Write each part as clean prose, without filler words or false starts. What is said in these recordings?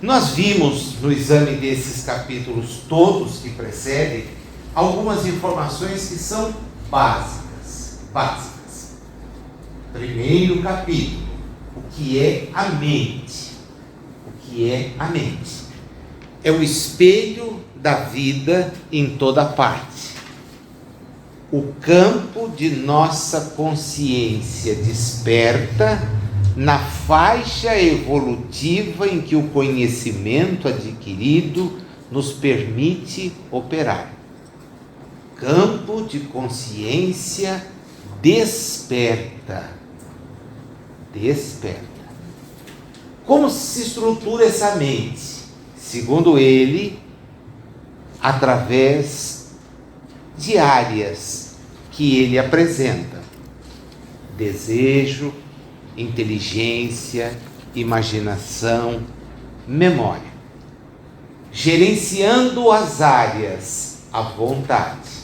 Nós vimos no exame desses capítulos todos que precedem algumas informações que são básicas. Primeiro capítulo, o que é a mente? O que é a mente? É o espelho da vida em toda parte. O campo de nossa consciência desperta na faixa evolutiva em que o conhecimento adquirido nos permite operar. Campo de consciência desperta. Como se estrutura essa mente? Segundo ele, através de áreas que ele apresenta: desejo, inteligência, imaginação, memória. Gerenciando as áreas, a vontade.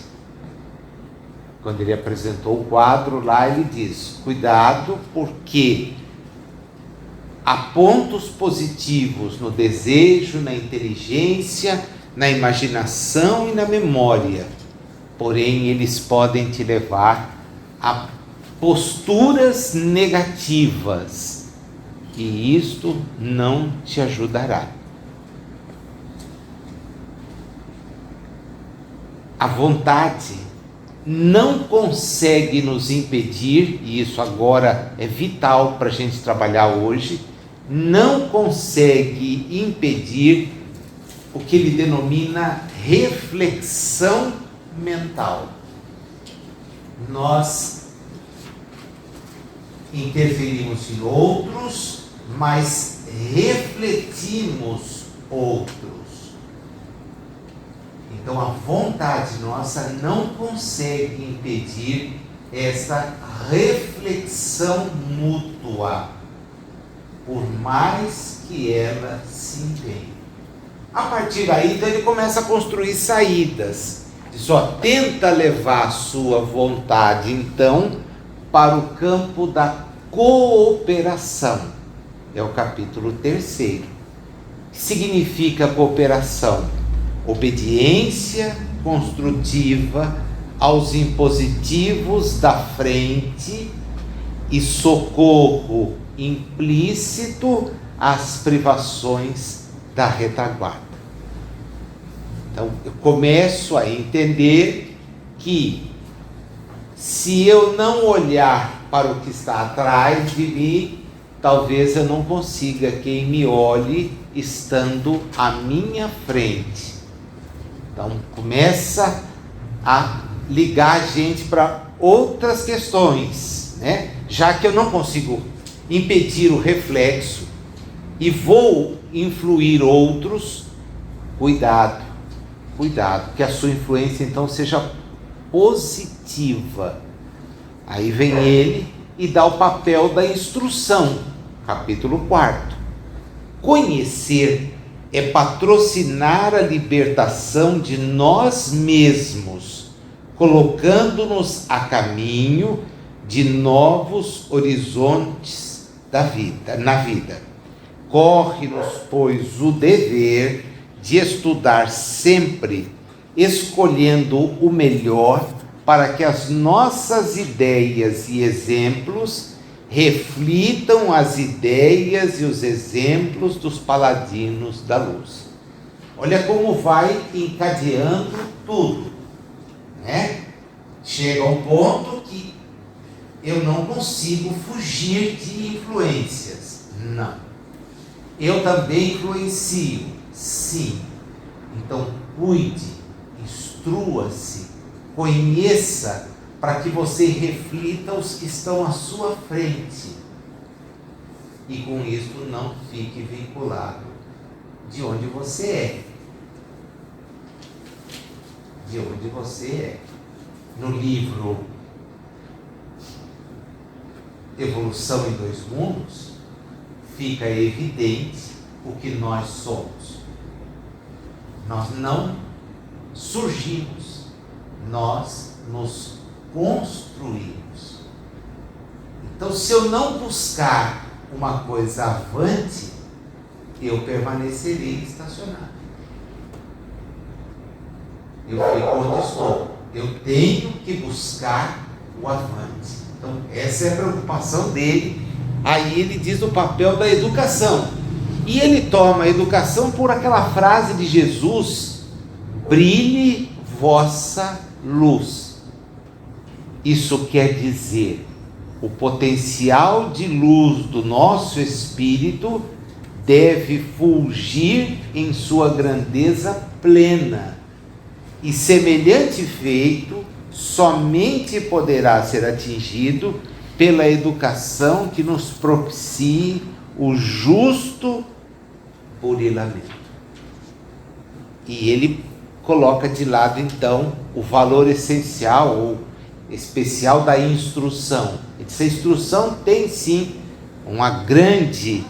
Quando ele apresentou o quadro lá, ele diz: cuidado, porque há pontos positivos no desejo, na inteligência, na imaginação e na memória. Porém, eles podem te levar a posturas negativas, e isto não te ajudará. A vontade não consegue nos impedir, e isso agora é vital para a gente trabalhar hoje, não consegue impedir o que ele denomina reflexão mental. Nós interferimos em outros, mas refletimos outros. Então a vontade nossa não consegue impedir essa reflexão mútua, por mais que ela se empenhe. A partir daí, então, ele começa a construir saídas. Só tenta levar a sua vontade, então, para o campo da cooperação. É o capítulo 3º. O que significa cooperação? Obediência construtiva aos impositivos da frente e socorro implícito às privações da retaguarda. Então, eu começo a entender que, se eu não olhar para o que está atrás de mim, talvez eu não consiga quem me olhe estando à minha frente. Então, começa a ligar a gente para outras questões, né? Já que eu não consigo impedir o reflexo e vou influir outros, cuidado, que a sua influência então seja positiva. Aí vem ele e dá o papel da instrução, capítulo 4º. Conhecer é patrocinar a libertação de nós mesmos, colocando-nos a caminho de novos horizontes na vida. Corre-nos, pois, o dever de estudar sempre, escolhendo o melhor, para que as nossas ideias e exemplos reflitam as ideias e os exemplos dos paladinos da luz. Olha como vai encadeando tudo, né? Chega a um ponto que eu não consigo fugir de influências. Não. Eu também influencio. Sim. Então, cuide, instrua-se, conheça, para que você reflita os que estão à sua frente. E com isso não fique vinculado de onde você é. De onde você é. No livro Evolução em Dois Mundos, fica evidente o que nós somos. Nós não surgimos, nós nos construímos. Então, se eu não buscar uma coisa avante, eu permanecerei estacionado. Eu fico onde estou. Eu tenho que buscar o avante. Então, essa é a preocupação dele. Aí ele diz o papel da educação. E ele toma a educação por aquela frase de Jesus: brilhe vossa luz. Isso quer dizer, o potencial de luz do nosso espírito deve fulgir em sua grandeza plena. E semelhante feito somente poderá ser atingido pela educação que nos propicie o justo burilamento. E ele coloca de lado então o valor essencial ou especial da instrução. Essa instrução tem sim uma grande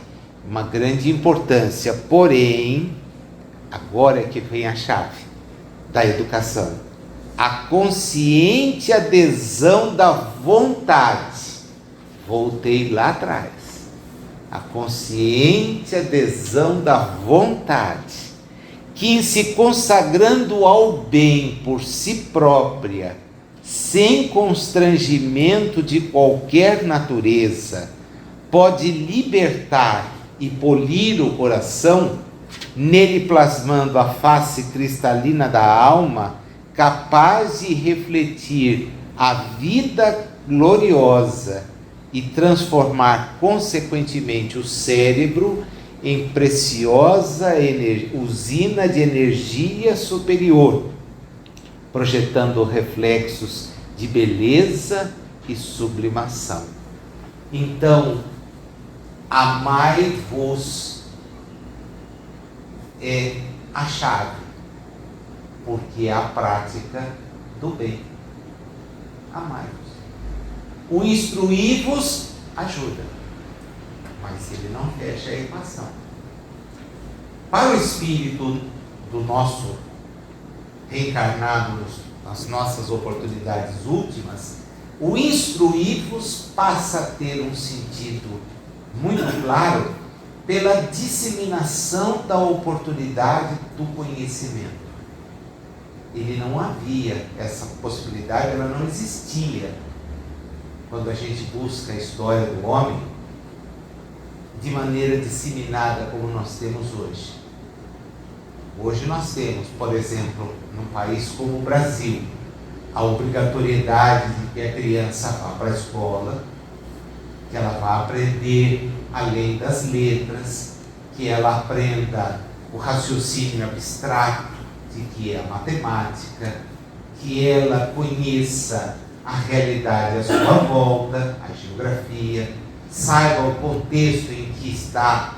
importância, porém, agora é que vem a chave da educação: a consciente adesão da vontade. Voltei lá atrás. A consciente adesão da vontade, que em se consagrando ao bem por si própria, sem constrangimento de qualquer natureza, pode libertar e polir o coração, nele plasmando a face cristalina da alma, capaz de refletir a vida gloriosa e transformar consequentemente o cérebro em preciosa usina de energia superior, projetando reflexos de beleza e sublimação. Então, amai-vos é a chave, porque é a prática do bem. Amai-vos. O instruir-vos ajuda, mas ele não fecha a equação. Para o espírito do nosso reencarnado nas nossas oportunidades últimas, o instruir-vos passa a ter um sentido muito claro pela disseminação da oportunidade do conhecimento. Ele não havia essa possibilidade, ela não existia quando a gente busca a história do homem de maneira disseminada como nós temos hoje. Hoje nós temos, por exemplo, num país como o Brasil, a obrigatoriedade de que a criança vá para a escola, que ela vá aprender a lei das letras, que ela aprenda o raciocínio abstrato, de que é a matemática, que ela conheça a realidade à sua volta, a geografia, saiba o contexto em que está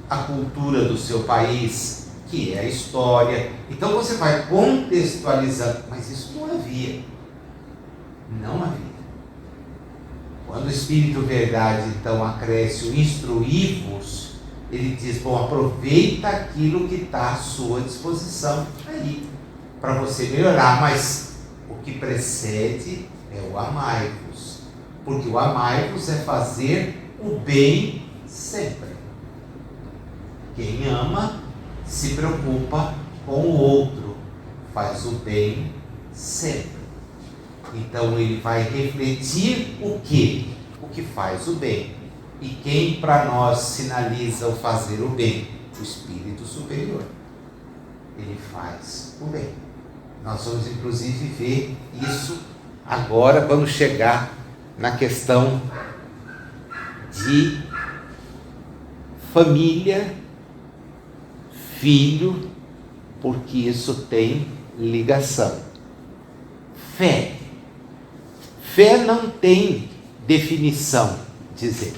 a cultura do seu país, que é a história. Então você vai contextualizando, mas isso não havia. Não havia. Quando o Espírito Verdade, então, acresce o instruir-vos, ele diz, bom, aproveita aquilo que está à sua disposição aí, para você melhorar, mas o que precede é o amai-vos, porque o amai-vos é fazer o bem sempre. Quem ama se preocupa com o outro, faz o bem sempre. Então ele vai refletir o quê? O que faz o bem. E quem para nós sinaliza o fazer o bem? O Espírito Superior. Ele faz o bem. Nós vamos inclusive ver isso agora quando chegar na questão de família, filho, porque isso tem ligação. Fé. Fé não tem definição, dizer.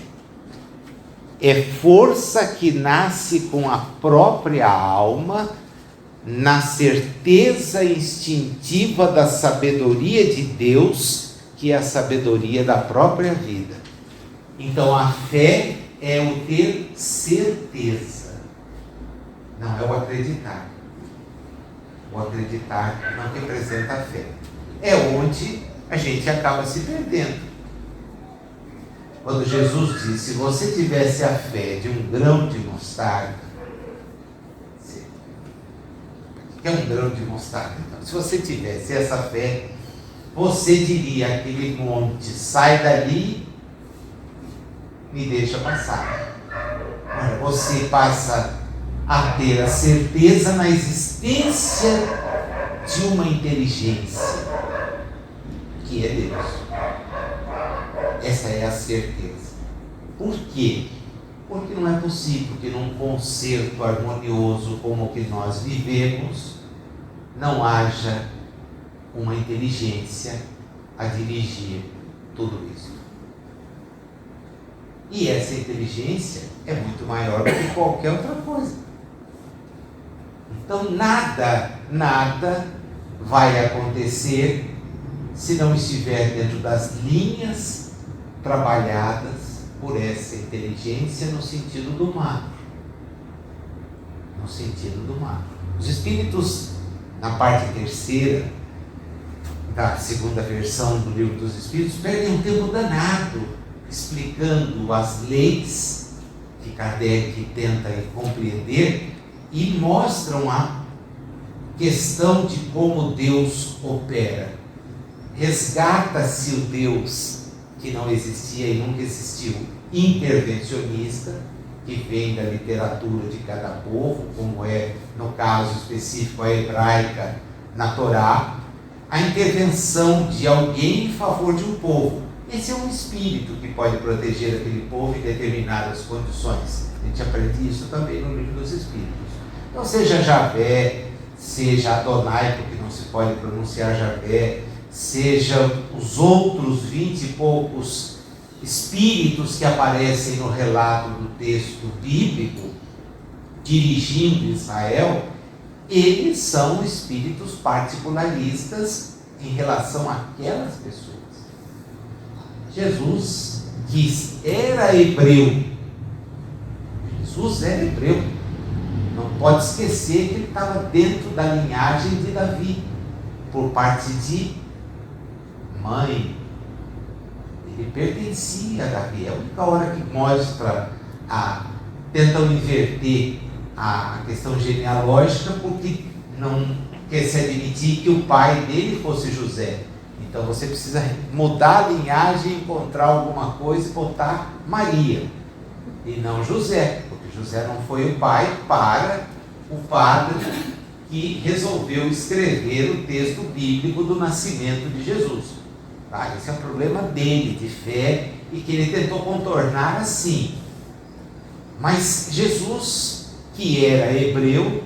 É força que nasce com a própria alma, na certeza instintiva da sabedoria de Deus, que é a sabedoria da própria vida. Então a fé é o ter certeza, não é o acreditar. O acreditar não representa a fé. É onde a gente acaba se perdendo. Quando Jesus disse, se você tivesse a fé de um grão de mostarda, que é um grão de mostarda. Então, se você tivesse essa fé, você diria aquele monte, sai dali, me deixa passar. Agora você passa a ter a certeza na existência de uma inteligência, que é Deus. Essa é a certeza. Por quê? Porque não é possível que num concerto harmonioso como o que nós vivemos, não haja uma inteligência a dirigir tudo isso. E essa inteligência é muito maior do que qualquer outra coisa. Então nada vai acontecer se não estiver dentro das linhas trabalhadas por essa inteligência no sentido do macro. No sentido do macro. Os espíritos, na parte terceira da segunda versão do Livro dos Espíritos, perdem um tempo danado explicando as leis que Kardec tenta compreender e mostram a questão de como Deus opera. Resgata-se o Deus que não existia e nunca existiu, intervencionista, que vem da literatura de cada povo, como é, no caso específico, a hebraica na Torá, a intervenção de alguém em favor de um povo. Esse é um espírito que pode proteger aquele povo em determinadas condições. A gente aprende isso também no Livro dos Espíritos. Então, seja Javé, seja Adonai, porque não se pode pronunciar Javé, seja os outros 20 e poucos espíritos que aparecem no relato do texto bíblico, dirigindo Israel, eles são espíritos particularistas em relação àquelas pessoas. Jesus, que era hebreu, não pode esquecer que ele estava dentro da linhagem de Davi, por parte de mãe. Ele pertencia a Davi. É a única hora que mostra, tentam inverter a questão genealógica, porque não quer se admitir que o pai dele fosse José. Então você precisa mudar a linhagem, encontrar alguma coisa e botar Maria, e não José, porque José não foi o pai para o padre que resolveu escrever o texto bíblico do nascimento de Jesus. Tá? Esse é o problema dele, de fé, e que ele tentou contornar assim. Mas Jesus, que era hebreu,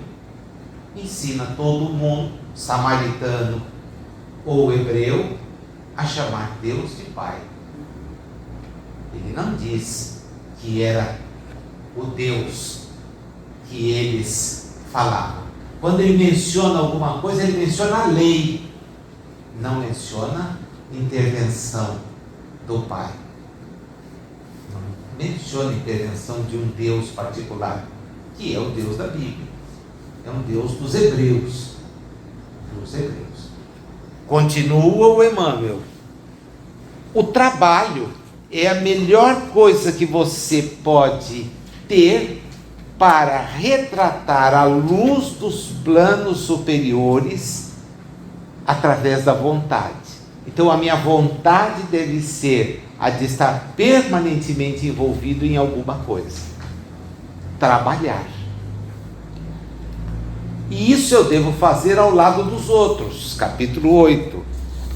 ensina todo mundo, samaritano ou hebreu, a chamar Deus de Pai. Ele não diz que era o Deus que eles falavam. Quando ele menciona alguma coisa, ele menciona a lei, não menciona intervenção do Pai. Não menciona intervenção de um Deus particular, que é o Deus da Bíblia. É um Deus dos hebreus. Continua o Emmanuel. O trabalho é a melhor coisa que você pode ter para retratar a luz dos planos superiores através da vontade. Então a minha vontade deve ser a de estar permanentemente envolvido em alguma coisa. Trabalhar. E isso eu devo fazer ao lado dos outros. Capítulo 8.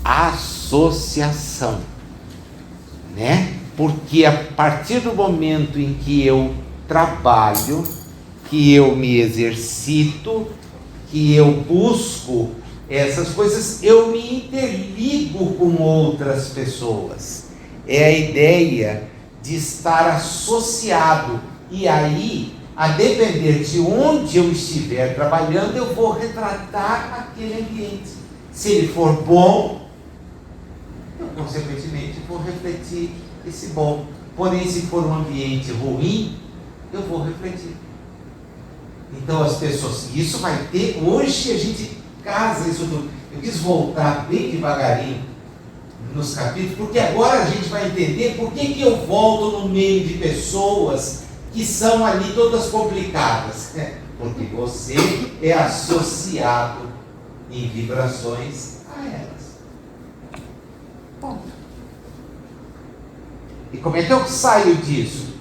Associação. Porque a partir do momento em que eu trabalho, que eu me exercito, que eu busco essas coisas, eu me interligo com outras pessoas. É a ideia de estar associado. E aí, a depender de onde eu estiver trabalhando, eu vou retratar aquele ambiente. Se ele for bom, eu consequentemente vou refletir esse bom. Porém, se for um ambiente ruim, eu vou refletir. Então as pessoas, isso vai ter, hoje a gente casa isso tudo. Eu quis voltar bem devagarinho nos capítulos, porque agora a gente vai entender por que eu volto no meio de pessoas que são ali todas complicadas. porque você é associado em vibrações a elas. Ponto. E como é que eu saio disso?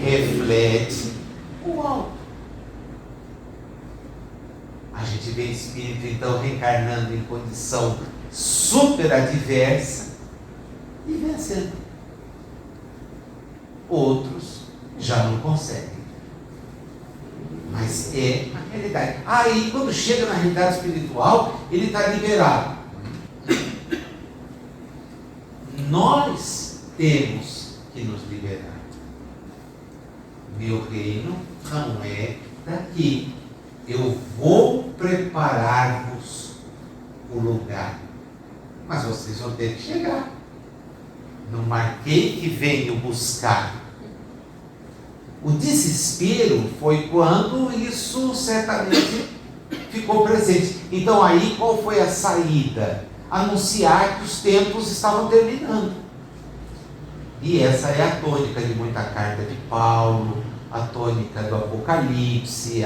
Reflete o alto. A gente vê espírito então reencarnando em condição super adversa e vencendo. Outros já não conseguem. Mas é a realidade. Aí quando chega na realidade espiritual, ele está liberado. Nós temos que nos liberar. Meu reino não é daqui. Eu vou preparar-vos o lugar. Mas vocês vão ter que chegar. Não marquei que venho buscar. O desespero foi quando isso certamente ficou presente. Então aí qual foi a saída? Anunciar que os tempos estavam terminando. E essa é a tônica de muita carta de Paulo, a tônica do Apocalipse.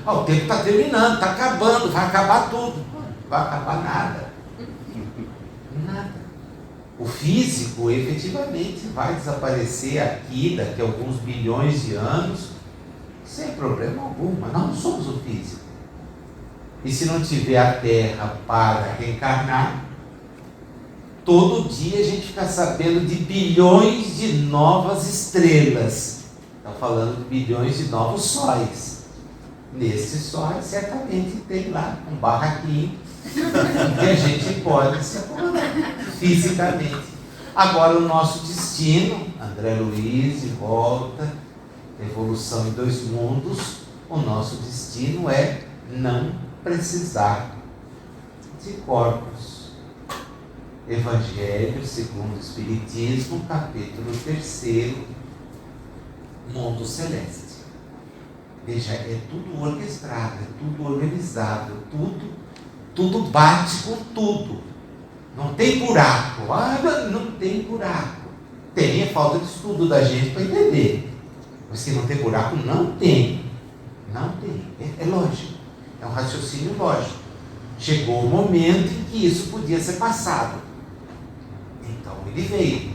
O tempo está terminando, está acabando, vai acabar tudo. Não vai acabar nada. Nada. O físico efetivamente vai desaparecer aqui daqui a alguns bilhões de anos, sem problema algum, mas nós não somos o físico. E se não tiver a Terra para reencarnar, todo dia a gente fica sabendo de bilhões de novas estrelas. Está falando de bilhões de novos sóis. Nesses sóis certamente tem lá um barraquinho que a gente pode se acomodar fisicamente. Agora o nosso destino, André Luiz, de volta, evolução em 2 mundos, o nosso destino é não precisar de corpos. Evangelho segundo o Espiritismo, capítulo 3, mundo celeste. Veja, é tudo orquestrado, é tudo organizado, tudo bate com tudo. Não tem buraco. Não tem buraco. Tem a falta de estudo da gente para entender. Mas que não tem buraco, não tem. Não tem. É lógico. É um raciocínio lógico. Chegou o momento em que isso podia ser passado. Então ele veio.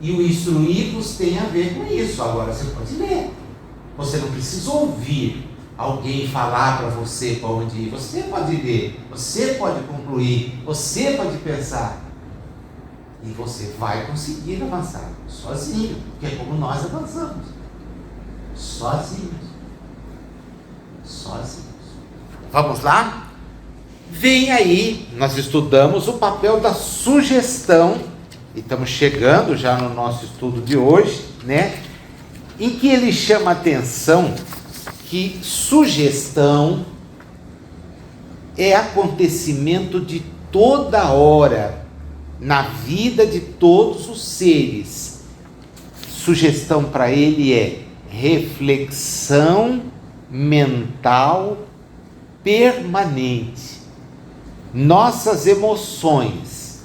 E o instruí-vos tem a ver com isso. Agora você pode ler. Você não precisa ouvir alguém falar para você para onde ir. Você pode ler, você pode concluir, você pode pensar. E você vai conseguir avançar sozinho, porque é como nós avançamos. Sozinhos. Vamos lá? Vem aí, nós estudamos o papel da sugestão, e estamos chegando já no nosso estudo de hoje, né? Em que ele chama a atenção que sugestão é acontecimento de toda hora na vida de todos os seres. Sugestão para ele é reflexão mental permanente. Nossas emoções,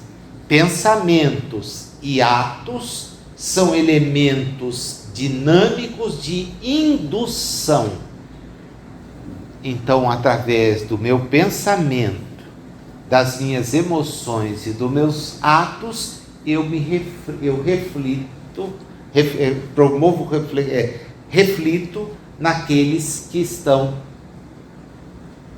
pensamentos e atos são elementos dinâmicos de indução. Então, através do meu pensamento, das minhas emoções e dos meus atos, eu reflito naqueles que estão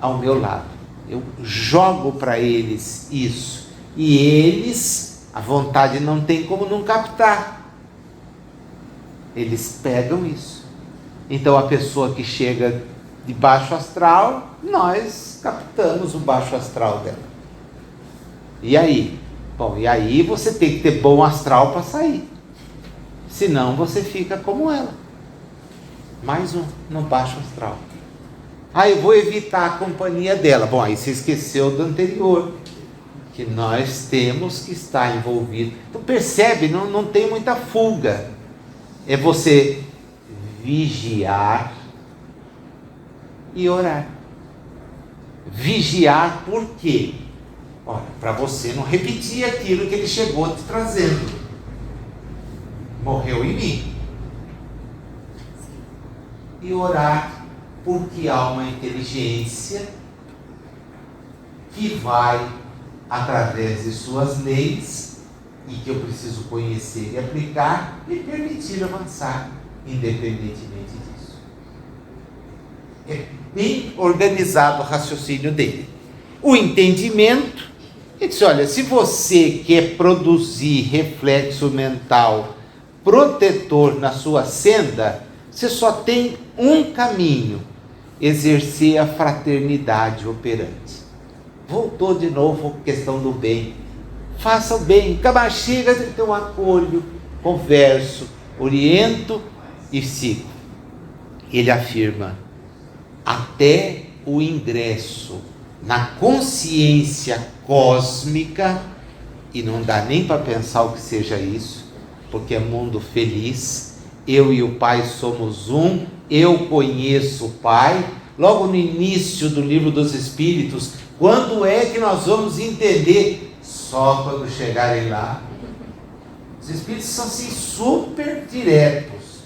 ao meu lado. Eu jogo para eles isso. E eles, a vontade não tem como não captar. Eles pegam isso. Então a pessoa que chega de baixo astral, nós captamos o baixo astral dela. E aí? Bom, e aí você tem que ter bom astral para sair. Senão você fica como ela. Mais um no baixo astral. Eu vou evitar a companhia dela. Bom, aí você esqueceu do anterior, que nós temos que estar envolvido. Então percebe, não tem muita fuga. É você vigiar e orar. Vigiar por quê? Para você não repetir aquilo que ele chegou te trazendo. Morreu em mim. E orar Porque há uma inteligência que vai, através de suas leis, e que eu preciso conhecer e aplicar, me permitir avançar, independentemente disso. É bem organizado o raciocínio dele. O entendimento, ele diz, olha, se você quer produzir reflexo mental protetor na sua senda, você só tem um caminho: exercer a fraternidade operante. Voltou de novo a questão do bem. Faça o bem, acaba chega, então eu acolho, converso, oriento e sigo. Ele afirma, até o ingresso na consciência cósmica, e não dá nem para pensar o que seja isso, porque é mundo feliz, eu e o Pai somos um, eu conheço o Pai. Logo no início do Livro dos Espíritos, quando é que nós vamos entender? Só quando chegarem lá. Os Espíritos são assim super diretos.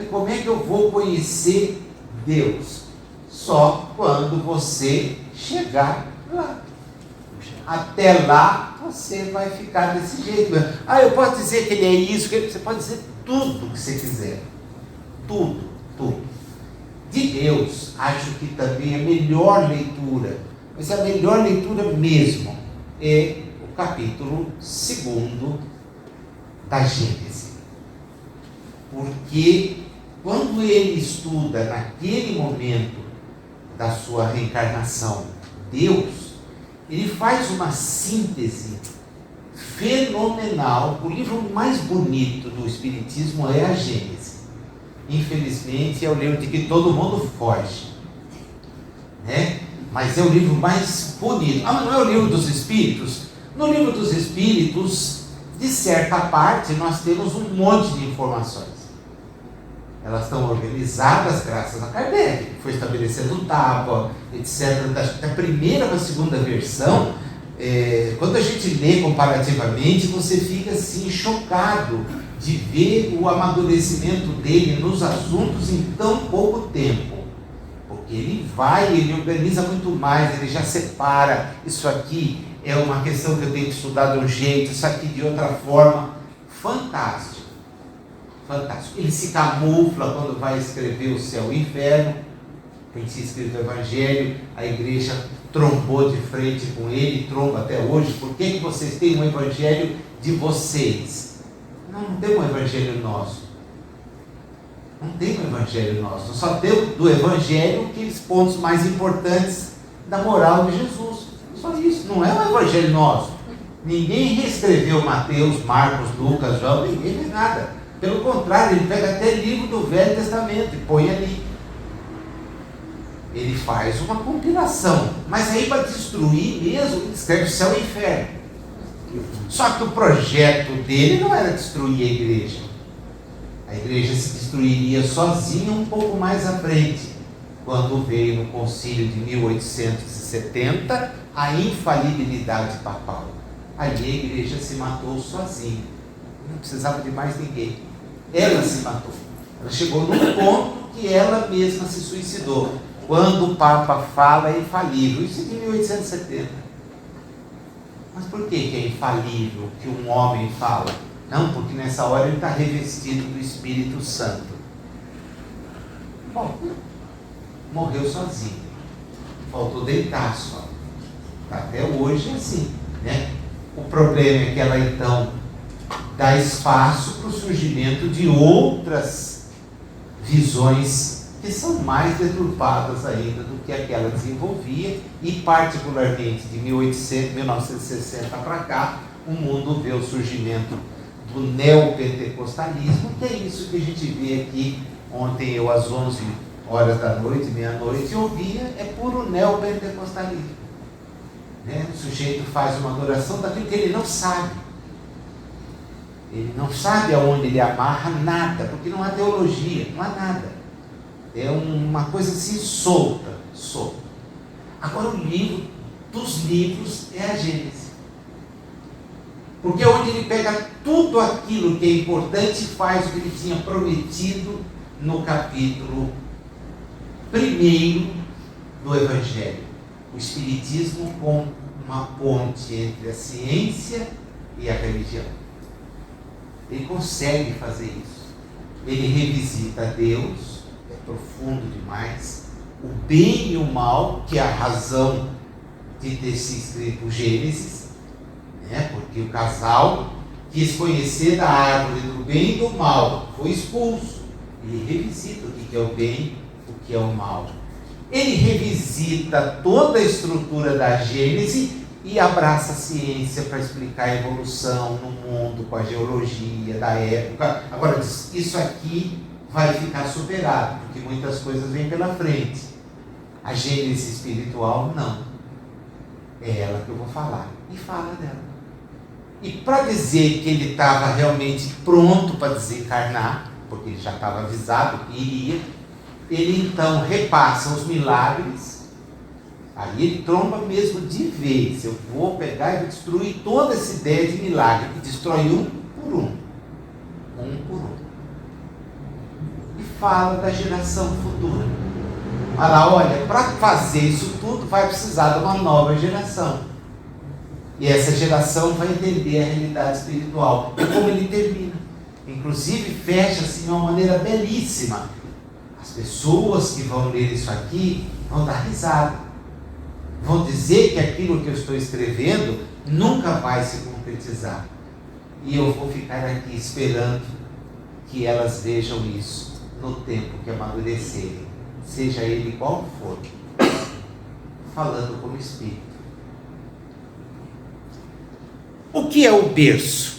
Como é que eu vou conhecer Deus? Só quando você chegar lá. Até lá, você vai ficar desse jeito. Eu posso dizer que ele é isso, você pode dizer tudo que você quiser. Tudo, tudo. De Deus, acho que também a melhor leitura, mas a melhor leitura mesmo, é o capítulo 2 da Gênesis. Porque quando ele estuda naquele momento da sua reencarnação, Deus, ele faz uma síntese fenomenal. O livro mais bonito do Espiritismo é a Gênesis. Infelizmente é o livro de que todo mundo foge, né? Mas é o livro mais bonito. Mas não é o livro dos Espíritos? No livro dos Espíritos, de certa parte, nós temos um monte de informações. Elas estão organizadas graças a Kardec, que foi estabelecendo tábua, etc. Da primeira para a segunda versão, quando a gente lê comparativamente, você fica assim chocado de ver o amadurecimento dele nos assuntos em tão pouco tempo. Porque ele organiza muito mais, ele já separa, isso aqui é uma questão que eu tenho que estudar de um jeito, isso aqui de outra forma. Fantástico. Fantástico. Ele se camufla quando vai escrever o céu e o inferno. Quem se escreveu o Evangelho, a igreja trombou de frente com ele, tromba até hoje. Por que vocês têm um Evangelho de vocês? Não tem um Evangelho nosso. Não tem um Evangelho nosso. Só tem do Evangelho aqueles pontos mais importantes da moral de Jesus. Só isso. Não é um Evangelho nosso. Ninguém reescreveu Mateus, Marcos, Lucas, João, ninguém fez nada. Pelo contrário, ele pega até livro do Velho Testamento e põe ali. Ele faz uma compilação, mas aí para destruir mesmo, ele escreve o céu e o inferno. Só que o projeto dele não era destruir a igreja. A igreja se destruiria sozinha um pouco mais à frente, quando veio no concílio de 1870 a infalibilidade papal. Aí a igreja se matou sozinha, não precisava de mais ninguém. Ela se matou. Ela chegou num ponto que ela mesma se suicidou. Quando o Papa fala é infalível, isso é de 1870. Mas por que é infalível que um homem fala? Não, porque nessa hora ele está revestido do Espírito Santo. Bom, morreu sozinho. Faltou deitar só. Até hoje é assim, né? O problema é que ela então dá espaço para o surgimento de outras visões que são mais deturpadas ainda do que aquela desenvolvia, e particularmente de 1960 para cá, o mundo vê o surgimento do neopentecostalismo, que é isso que a gente vê aqui. Ontem eu às 11 horas da noite, meia-noite, ouvia, é puro neopentecostalismo, né? O sujeito faz uma adoração daquilo que ele não sabe. Ele não sabe aonde ele amarra nada, porque não há teologia, não há nada. É uma coisa assim solta. Agora o livro dos livros é a Gênesis. Porque é onde ele pega tudo aquilo que é importante e faz o que ele tinha prometido no capítulo primeiro do Evangelho. O Espiritismo como uma ponte entre a ciência e a religião. Ele consegue fazer isso. Ele revisita Deus, é profundo demais, o bem e o mal, que é a razão de ter se escrito o Gênesis, né? Porque o casal quis conhecer da árvore do bem e do mal, foi expulso. Ele revisita o que é o bem, o que é o mal. Ele revisita toda a estrutura da Gênese e abraça a ciência para explicar a evolução no mundo, com a geologia da época. Agora, isso aqui vai ficar superado, porque muitas coisas vêm pela frente. A Gênese espiritual, não. É ela que eu vou falar. E fala dela. E para dizer que ele estava realmente pronto para desencarnar, porque ele já estava avisado que iria, ele então repassa os milagres. Aí ele tromba mesmo de vez. Eu vou pegar e vou destruir toda essa ideia de milagre. E destrói um por um. Um por um. E fala da geração futura. Fala, olha, para fazer isso tudo vai precisar de uma nova geração. E essa geração vai entender a realidade espiritual. E como ele termina. Inclusive fecha assim de uma maneira belíssima. As pessoas que vão ler isso aqui vão dar risada. Vão dizer que aquilo que eu estou escrevendo nunca vai se concretizar. E eu vou ficar aqui esperando que elas vejam isso no tempo que amadurecerem, seja ele qual for, falando como espírito. O que é o berço?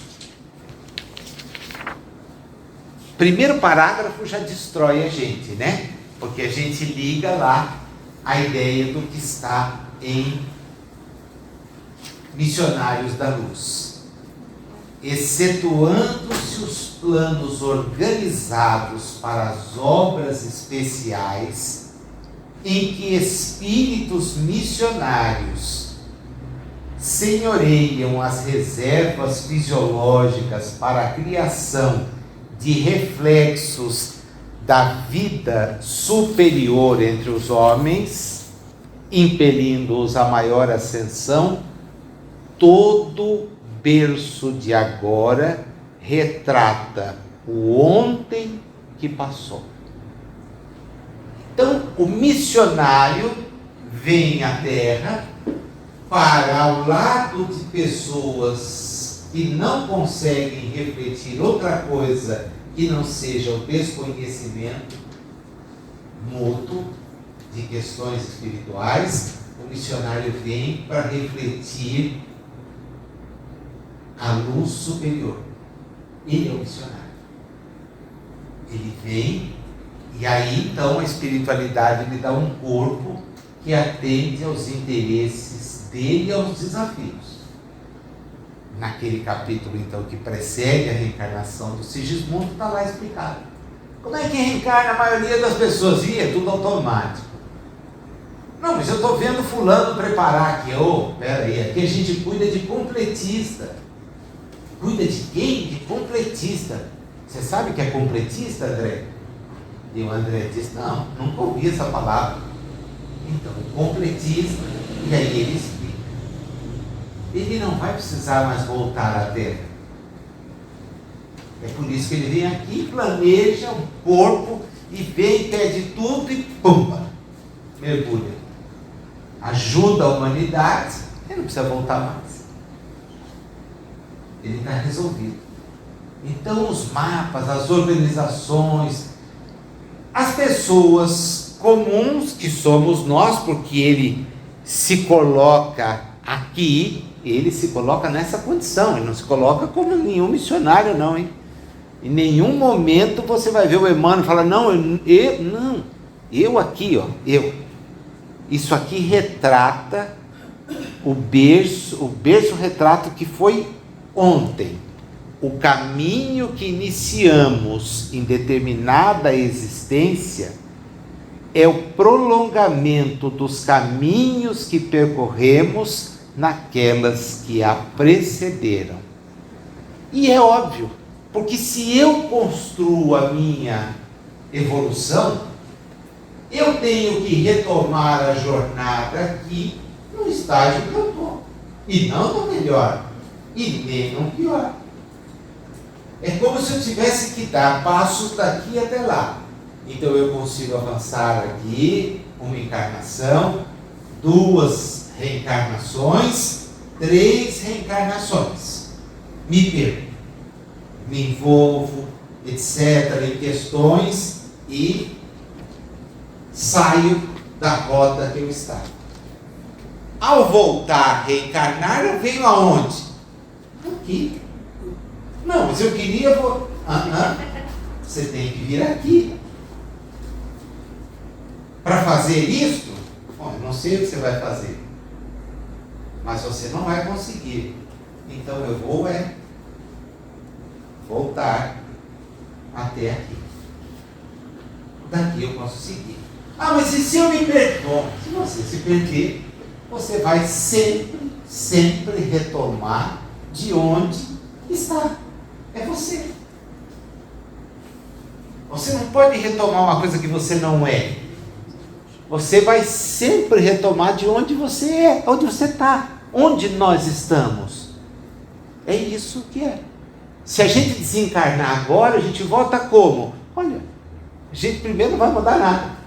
Primeiro parágrafo já destrói a gente, né? Porque a gente liga lá a ideia do que está em Missionários da Luz. Excetuando-se os planos organizados para as obras especiais, em que espíritos missionários senhoreiam as reservas fisiológicas para a criação de reflexos da vida superior entre os homens, impelindo-os à maior ascensão, todo berço de agora retrata o ontem que passou. Então, o missionário vem à Terra para, ao lado de pessoas que não conseguem refletir outra coisa que não seja o desconhecimento mútuo de questões espirituais, o missionário vem para refletir a luz superior. Ele é o missionário. Ele vem e aí então a espiritualidade lhe dá um corpo que atende aos interesses dele e aos desafios. Naquele capítulo então que precede a reencarnação do Sigismundo, está lá explicado. Como é que reencarna a maioria das pessoas? E é tudo automático. Não, mas eu estou vendo fulano preparar aqui. Peraí, aqui a gente cuida de completista. Cuida de quem? De completista. Você sabe o que é completista, André? E o André disse, não, nunca ouvi essa palavra. Então, completista, e aí ele explica. Ele não vai precisar mais voltar à Terra. É por isso que ele vem aqui, planeja um corpo, e vem, pede tudo e pumba, mergulha. Ajuda a humanidade, ele não precisa voltar mais. Ele está resolvido. Então os mapas, as organizações, as pessoas comuns que somos nós, porque ele se coloca aqui, ele se coloca nessa condição, ele não se coloca como nenhum missionário não, hein? Em nenhum momento você vai ver o Emmanuel falar, não, eu aqui, eu. Isso aqui retrata o berço retrata o que foi ontem. O caminho que iniciamos em determinada existência é o prolongamento dos caminhos que percorremos naquelas que a precederam. E é óbvio, porque se eu construo a minha evolução, eu tenho que retomar a jornada aqui no estágio que eu estou. E não no melhor, e nem no pior. É como se eu tivesse que dar passos daqui até lá. Então eu consigo avançar aqui, uma encarnação, 2 reencarnações, 3 reencarnações. Me perco, me envolvo, etc., em questões e saio da rota que eu estava. Ao voltar a reencarnar, eu venho aonde? Aqui. Não, mas eu queria... Você tem que vir aqui. Para fazer isso, bom, eu não sei o que você vai fazer, mas você não vai conseguir. Então eu vou voltar até aqui. Daqui eu posso seguir. Mas e se eu me perder? Bom, se você se perder, você vai sempre retomar de onde está. É você. Você não pode retomar uma coisa que você não é. Você vai sempre retomar de onde você é, onde você está, onde nós estamos. É isso que é. Se a gente desencarnar agora, a gente volta como? Olha, a gente primeiro não vai mudar nada.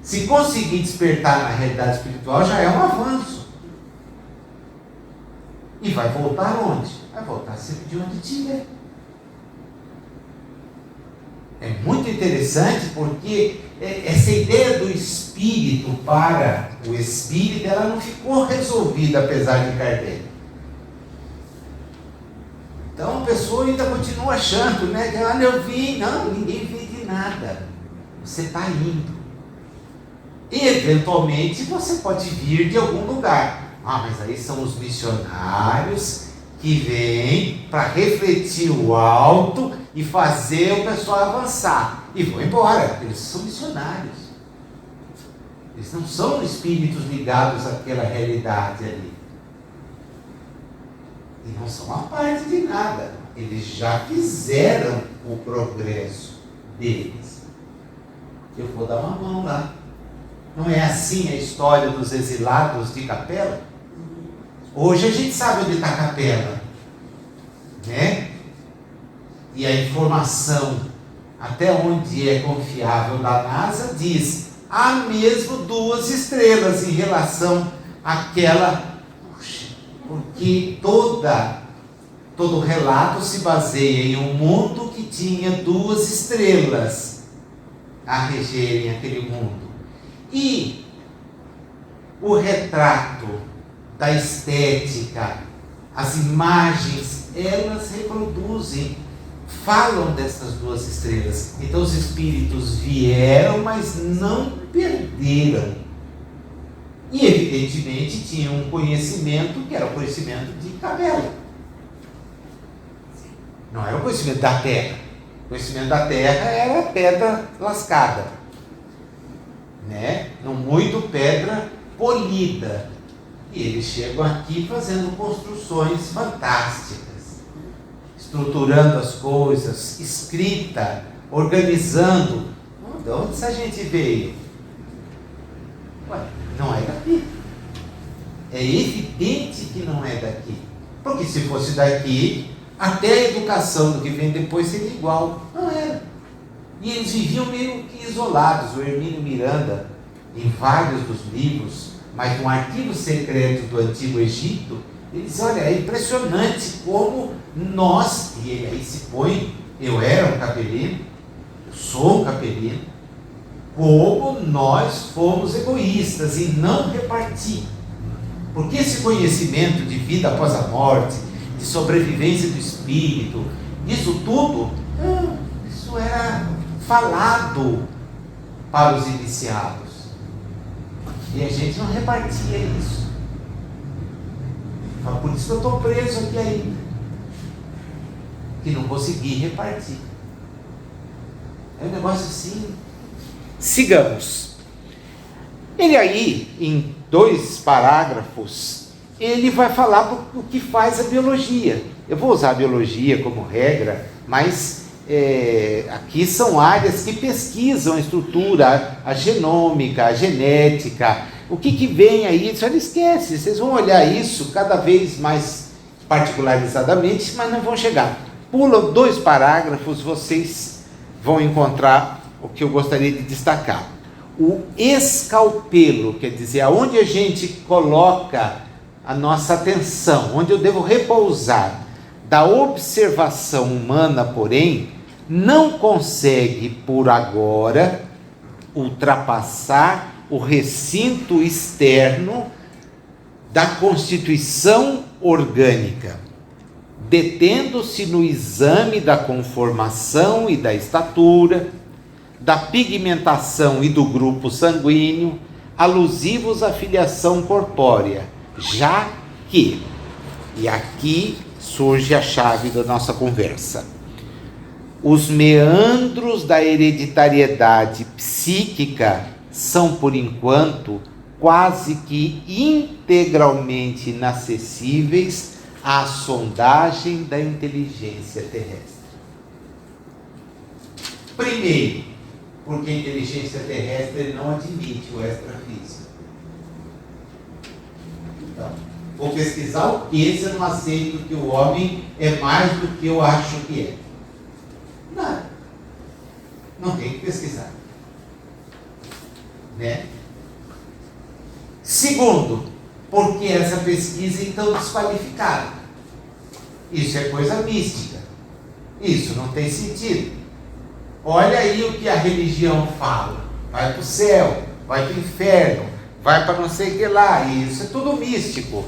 Se conseguir despertar na realidade espiritual, já é um avanço. E vai voltar onde? Vai voltar sempre de onde estiver. É muito interessante porque essa ideia do espírito para o espírito, ela não ficou resolvida apesar de Kardec. Então a pessoa ainda continua achando, né? Que olha, eu vim. Não, ninguém vem de nada. Você está indo. E eventualmente você pode vir de algum lugar. Mas aí são os missionários que vêm para refletir o alto e fazer o pessoal avançar. E vão embora, eles são missionários. Eles não são espíritos ligados àquela realidade ali. E não são a parte de nada. Eles já fizeram o progresso deles. Eu vou dar uma mão lá. Não é assim a história dos exilados de Capela? Hoje a gente sabe onde está Capela, né? E a informação, até onde é confiável, da NASA, diz: há mesmo 2 estrelas em relação àquela... Porque todo relato se baseia em um mundo que tinha 2 estrelas a regerem aquele mundo. E o retrato da estética, as imagens, elas reproduzem, falam dessas 2 estrelas. Então os espíritos vieram, mas não perderam. E evidentemente tinham um conhecimento que era o conhecimento de Capela. Não era o conhecimento da Terra. O conhecimento da Terra era pedra lascada, né? Não muito pedra polida. E eles chegam aqui fazendo construções fantásticas, estruturando as coisas, escrita, organizando. De onde essa gente veio? Não é daqui. É evidente que não é daqui. Porque se fosse daqui, até a educação do que vem depois seria igual. Não era. E eles viviam meio que isolados. O Hermínio Miranda, em vários dos livros, mas no arquivo secreto do Antigo Egito, ele diz: olha, é impressionante como nós, e ele aí se põe, eu era um capelino, eu sou um capelino, como nós fomos egoístas em não repartir. Porque esse conhecimento de vida após a morte, de sobrevivência do espírito, isso tudo, isso era falado para os iniciados. E a gente não repartia isso. Por isso que eu estou preso aqui ainda, que não consegui repartir. É um negócio assim. Sigamos. Ele aí, em 2 parágrafos, ele vai falar o que faz a biologia. Eu vou usar a biologia como regra, mas aqui são áreas que pesquisam a estrutura, a genômica, a genética. O que vem aí, você não esquece, vocês vão olhar isso cada vez mais particularizadamente, mas não vão chegar. Pula 2 parágrafos, vocês vão encontrar o que eu gostaria de destacar. O escalpelo, quer dizer, aonde a gente coloca a nossa atenção, onde eu devo repousar, da observação humana, porém, não consegue, por agora, ultrapassar o recinto externo da constituição orgânica, detendo-se no exame da conformação e da estatura, da pigmentação e do grupo sanguíneo, alusivos à filiação corpórea, já que, e aqui surge a chave da nossa conversa, os meandros da hereditariedade psíquica são, por enquanto, quase que integralmente inacessíveis à sondagem da inteligência terrestre. Primeiro, porque a inteligência terrestre não admite o extrafísico. Então, vou pesquisar o que se eu não aceito que o homem é mais do que eu acho que é? Nada. Não tem que pesquisar. Né? Segundo, porque essa pesquisa é então desqualificada. Isso é coisa mística. Isso não tem sentido. Olha aí o que a religião fala. Vai para o céu, vai para o inferno, vai para não sei o que lá. Isso é tudo místico.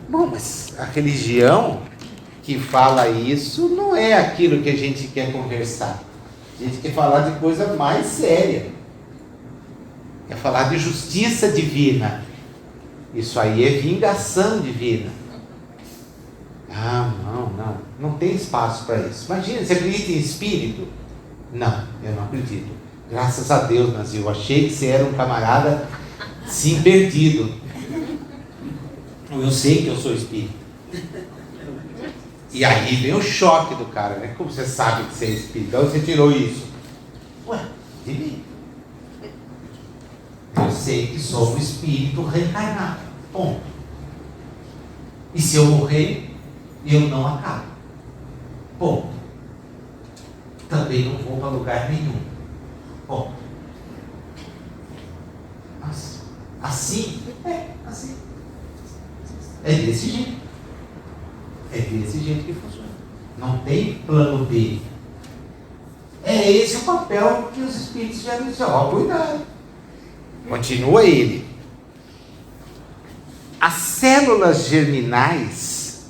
Bom, mas a religião que fala isso não é aquilo que a gente quer conversar. A gente quer falar de coisa mais séria. Quer falar de justiça divina. Isso aí é vingação divina. Não tem espaço para isso. Imagina, você acredita em espírito? Não, eu não acredito. Graças a Deus, Nazil, eu achei que você era um camarada sim perdido. Eu sei que eu sou espírito. E aí vem o choque do cara, né? Como você sabe que você é espírito? Então você tirou isso. Ué, de mim. Eu sei que sou um espírito reencarnado. Ponto. E se eu morrer, eu não acabo. Ponto. Também não vou para lugar nenhum. Ponto. Mas, assim? Assim. É desse jeito. É desse jeito que funciona. Não tem plano B. É esse o papel que os espíritos já nos dizem. Ó, cuidado. Continua ele. As células germinais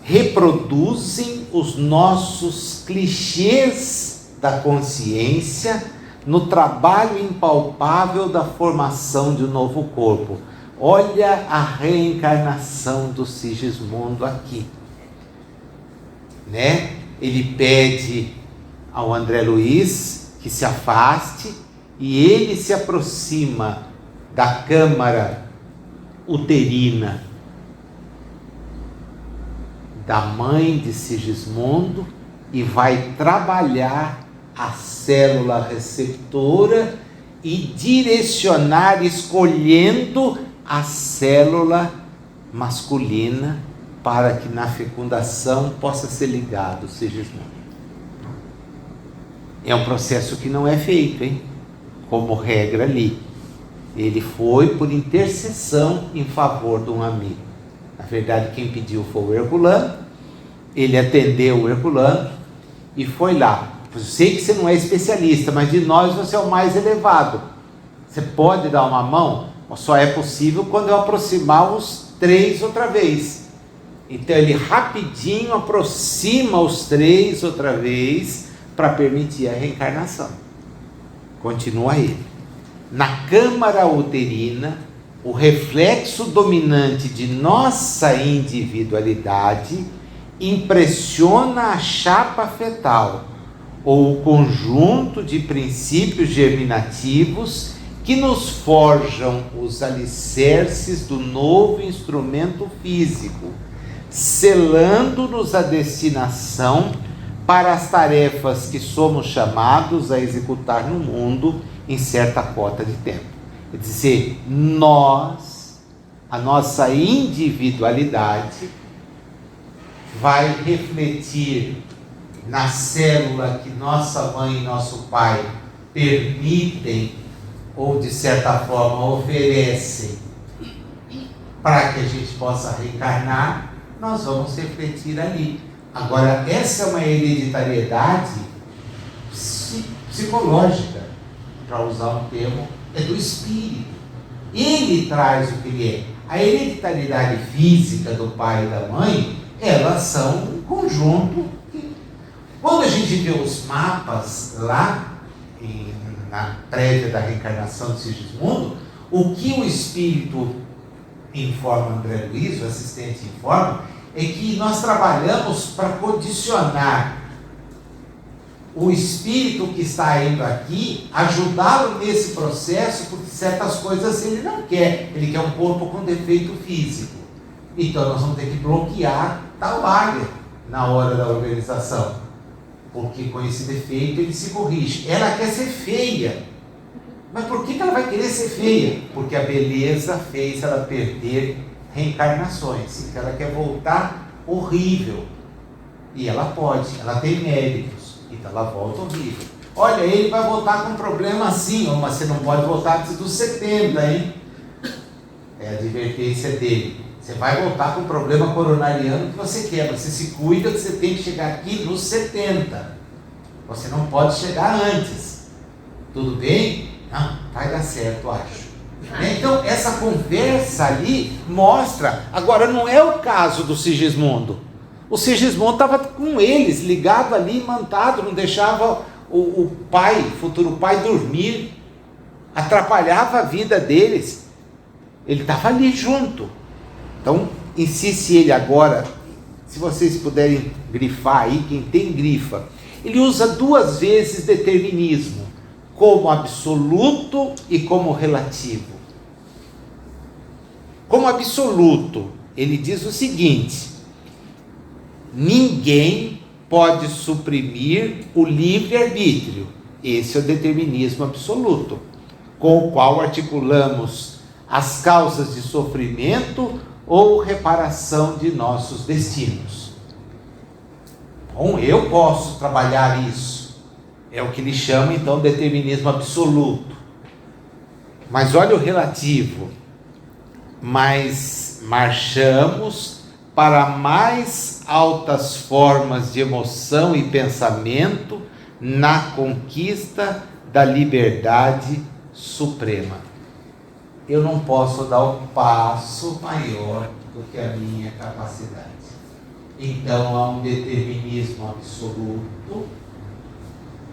reproduzem os nossos clichês da consciência no trabalho impalpável da formação de um novo corpo. Olha a reencarnação do Sigismundo aqui, né? Ele pede ao André Luiz que se afaste e ele se aproxima da câmara uterina da mãe de Sigismundo e vai trabalhar a célula receptora e direcionar, escolhendo a célula masculina para que na fecundação possa ser ligado o Sigismundo. É um processo que não é feito, hein? Como regra ali. Ele foi por intercessão em favor de um amigo. Na verdade, quem pediu foi o Herculano. Ele atendeu o Herculano e foi lá. Eu sei que você não é especialista, mas de nós você é o mais elevado. Você pode dar uma mão? Só é possível quando eu aproximar os 3 outra vez. Então ele rapidinho aproxima os 3 outra vez para permitir a reencarnação. Continua ele. Na câmara uterina, o reflexo dominante de nossa individualidade impressiona a chapa fetal, ou o conjunto de princípios germinativos que nos forjam os alicerces do novo instrumento físico, selando-nos a destinação para as tarefas que somos chamados a executar no mundo em certa cota de tempo. Quer dizer, a nossa individualidade vai refletir na célula que nossa mãe e nosso pai permitem ou de certa forma oferecem para que a gente possa reencarnar. Nós vamos refletir ali. Agora, essa é uma hereditariedade psicológica, para usar um termo, é do espírito. Ele traz o que ele é. A hereditariedade física do pai e da mãe, elas são um conjunto. Quando a gente vê os mapas lá, na prévia da reencarnação de Sigismundo, o que o espírito informa, André Luiz, o assistente informa, é que nós trabalhamos para condicionar o espírito que está indo aqui, ajudá-lo nesse processo, porque certas coisas ele não quer. Ele quer um corpo com defeito físico. Então nós vamos ter que bloquear tal área na hora da organização, porque com esse defeito ele se corrige. Ela quer ser feia. Mas por que ela vai querer ser feia? Porque a beleza fez ela perder reencarnações. Então ela quer voltar horrível. E ela pode, ela tem méritos. Então ela volta horrível. Olha, ele vai voltar com um problema assim, mas você não pode voltar antes dos 70, hein? É a advertência dele. Você vai voltar com um problema coronariano que você quer. Você se cuida que você tem que chegar aqui nos 70. Você não pode chegar antes. Tudo bem? Não, vai dar certo, acho. Então, essa conversa ali mostra. Agora, não é o caso do Sigismundo. O Sigismundo estava com eles, ligado ali, mantado, não deixava o pai, futuro pai, dormir. Atrapalhava a vida deles. Ele estava ali junto. Então, insiste ele agora, se vocês puderem grifar aí, quem tem grifa. Ele usa 2 vezes determinismo, como absoluto e como relativo. Como absoluto, ele diz o seguinte: ninguém pode suprimir o livre-arbítrio. Esse é o determinismo absoluto, com o qual articulamos as causas de sofrimento ou reparação de nossos destinos. Bom, eu posso trabalhar isso. É o que ele chama então determinismo absoluto. Mas olha o relativo. Mas marchamos para mais altas formas de emoção e pensamento na conquista da liberdade suprema. Eu não posso dar um passo maior do que a minha capacidade. Então há um determinismo absoluto,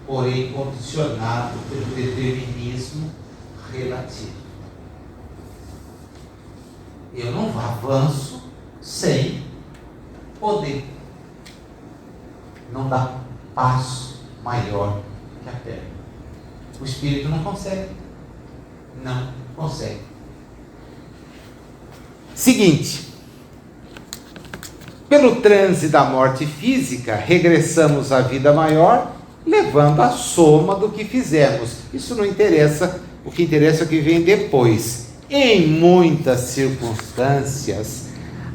porém condicionado pelo determinismo relativo. Eu não avanço sem poder. Não dá passo maior que a perna. O espírito não consegue. Não consegue. Seguinte, pelo transe da morte física, regressamos à vida maior, levando a soma do que fizemos. Isso não interessa, o que interessa é o que vem depois. Em muitas circunstâncias,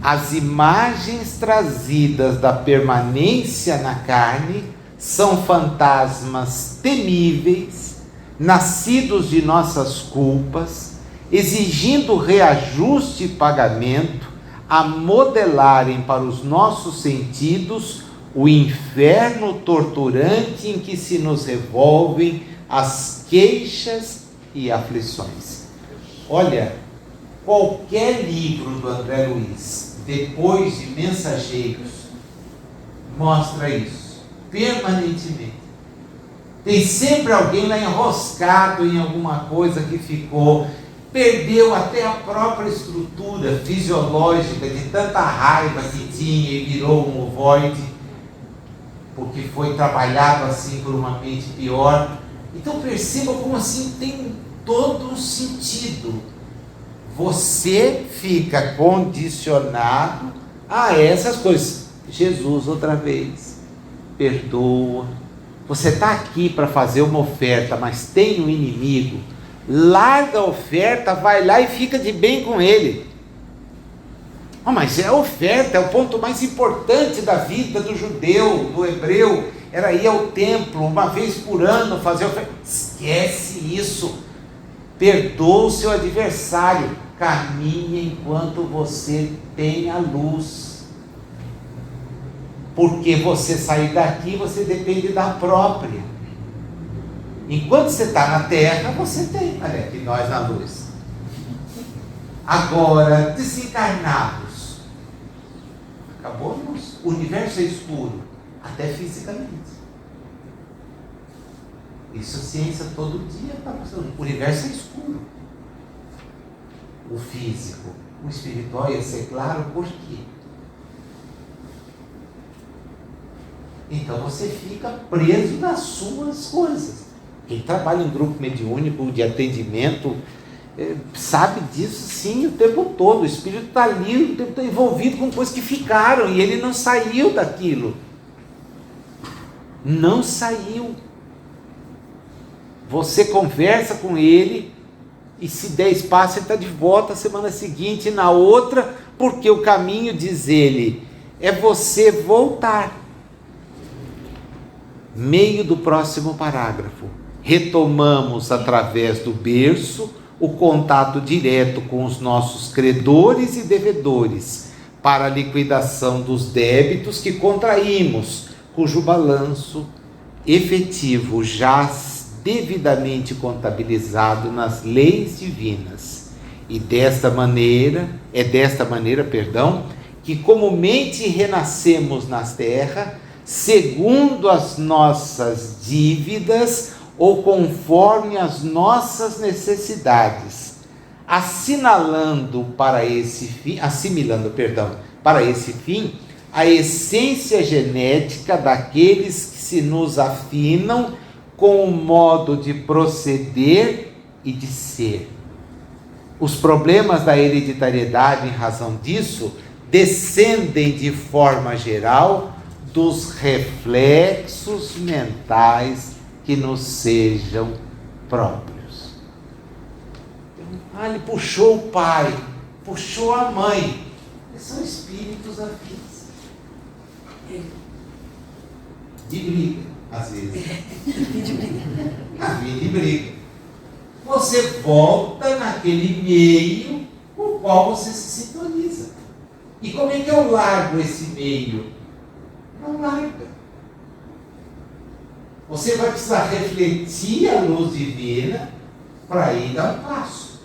as imagens trazidas da permanência na carne são fantasmas temíveis, nascidos de nossas culpas, exigindo reajuste e pagamento, a modelarem para os nossos sentidos o inferno torturante em que se nos revolvem as queixas e aflições. Olha, qualquer livro do André Luiz, depois de Mensageiros, mostra isso, permanentemente. Tem sempre alguém lá enroscado em alguma coisa que ficou, perdeu até a própria estrutura fisiológica de tanta raiva que tinha e virou um ovoide, porque foi trabalhado assim por uma mente pior. Então perceba como assim tem todo um sentido. Você fica condicionado a essas coisas. Jesus outra vez. perdoa. Você está aqui para fazer uma oferta, mas tem um inimigo. Larga a oferta, vai lá e fica de bem com ele. Mas é a oferta, é o ponto mais importante da vida do judeu, do hebreu. Era ir ao templo uma vez por ano fazer oferta. Esquece isso. Perdoa o seu adversário. Caminhe enquanto você tem a luz. Porque você sair daqui, você depende da própria. Enquanto você está na terra, você tem. Olha aqui, nós na luz. Agora, desencarnados. Acabou a luz. O universo é escuro, até fisicamente. Isso a ciência todo dia está mostrando. O universo é escuro. O físico, o espiritual ia ser claro por quê? Então você fica preso nas suas coisas. Quem trabalha em grupo mediúnico de atendimento sabe disso sim o tempo todo. O espírito está ali, o tempo está envolvido com coisas que ficaram e ele não saiu daquilo. Não saiu. Você conversa com ele e se der espaço ele está de volta a semana seguinte e na outra, porque o caminho, diz ele, é você voltar. Meio do próximo parágrafo. Retomamos através do berço o contato direto com os nossos credores e devedores para a liquidação dos débitos que contraímos, cujo balanço efetivo jaz devidamente contabilizado nas leis divinas. E desta maneira, que comumente renascemos na terra, segundo as nossas dívidas ou conforme as nossas necessidades, assimilando para esse fim a essência genética daqueles que se nos afinam com o modo de proceder e de ser. Os problemas da hereditariedade, em razão disso, descendem de forma geral dos reflexos mentais que nos sejam próprios. Ele puxou o pai, puxou a mãe. São espíritos afins. De briga, às vezes. A vida de briga. Você volta naquele meio com o qual você se sintoniza. E como é que eu largo esse meio? Não larga. Você vai precisar refletir a luz divina para ir dar um passo.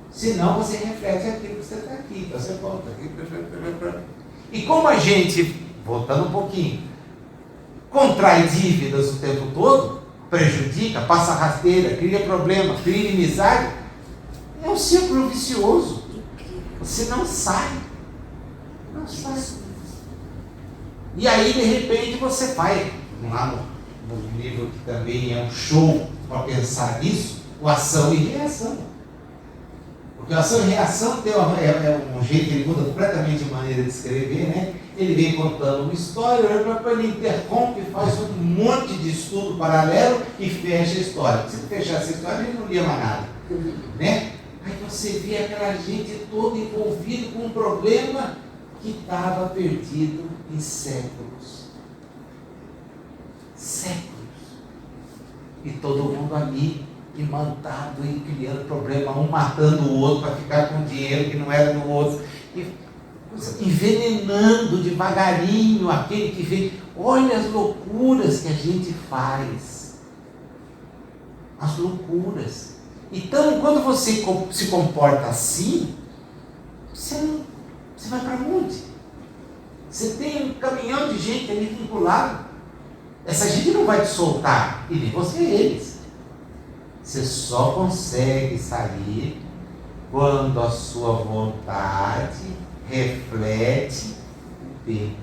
Senão você reflete aquilo que você está aqui. Então você volta aqui. E como a gente, voltando um pouquinho, contrai dívidas o tempo todo, prejudica, passa rasteira, cria problema, cria inimizade, é um círculo vicioso. Você não sai. Não sai. E aí, de repente, você vai lá no livro que também é um show para pensar nisso, o ação e reação. Porque a ação e reação é um jeito que ele muda completamente de maneira de escrever, né? Ele vem contando uma história, ele interrompe, faz um monte de estudo paralelo e fecha a história. Se fechasse a história, ele não lia mais nada. Né? Aí você vê aquela gente toda envolvida com um problema que estava perdido em séculos. Séculos. E todo mundo ali, imantado e criando problema, um matando o outro para ficar com dinheiro que não era do outro. E envenenando devagarinho aquele que vê. Olha as loucuras que a gente faz. As loucuras. Então, quando você se comporta assim, você vai para onde? Você tem um caminhão de gente ali vinculado. Essa gente não vai te soltar, e nem você eles. Você só consegue sair quando a sua vontade reflete o bem.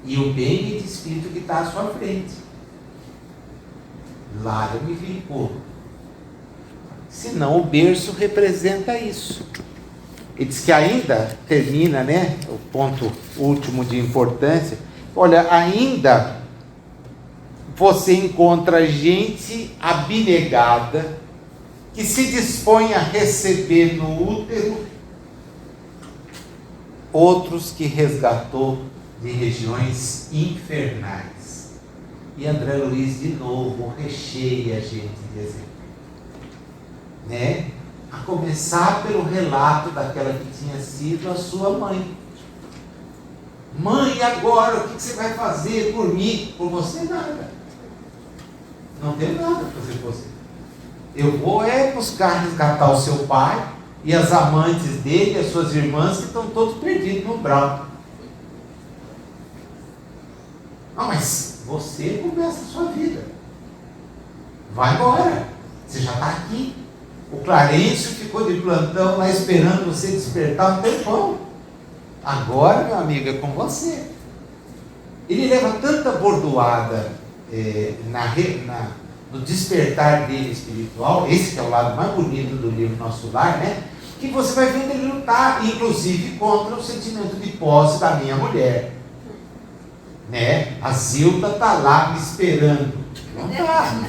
E o bem de espírito que está à sua frente. Larga-me vínculo. Senão o berço representa isso. Ele diz que ainda termina, né? O ponto último de importância. Olha, ainda você encontra gente abnegada que se dispõe a receber no útero outros que resgatou de regiões infernais. E André Luiz, de novo, recheia a gente de exemplo, né? A começar pelo relato daquela que tinha sido a sua mãe. Mãe, e agora? O que você vai fazer por mim? Por você, nada. Não tenho nada para fazer por você. Eu vou buscar resgatar o seu pai e as amantes dele, as suas irmãs, que estão todos perdidos no umbral. Não, mas você começa a sua vida. Vai embora. Você já está aqui. O Clarencio ficou de plantão lá esperando você despertar um tempão. Agora, meu amigo, é com você. Ele leva tanta bordoada no despertar dele espiritual, esse que é o lado mais bonito do livro Nosso Lar, né? Que você vai vendo ele lutar, inclusive contra o sentimento de posse da minha mulher, né? A Zilda está lá me esperando. Não está.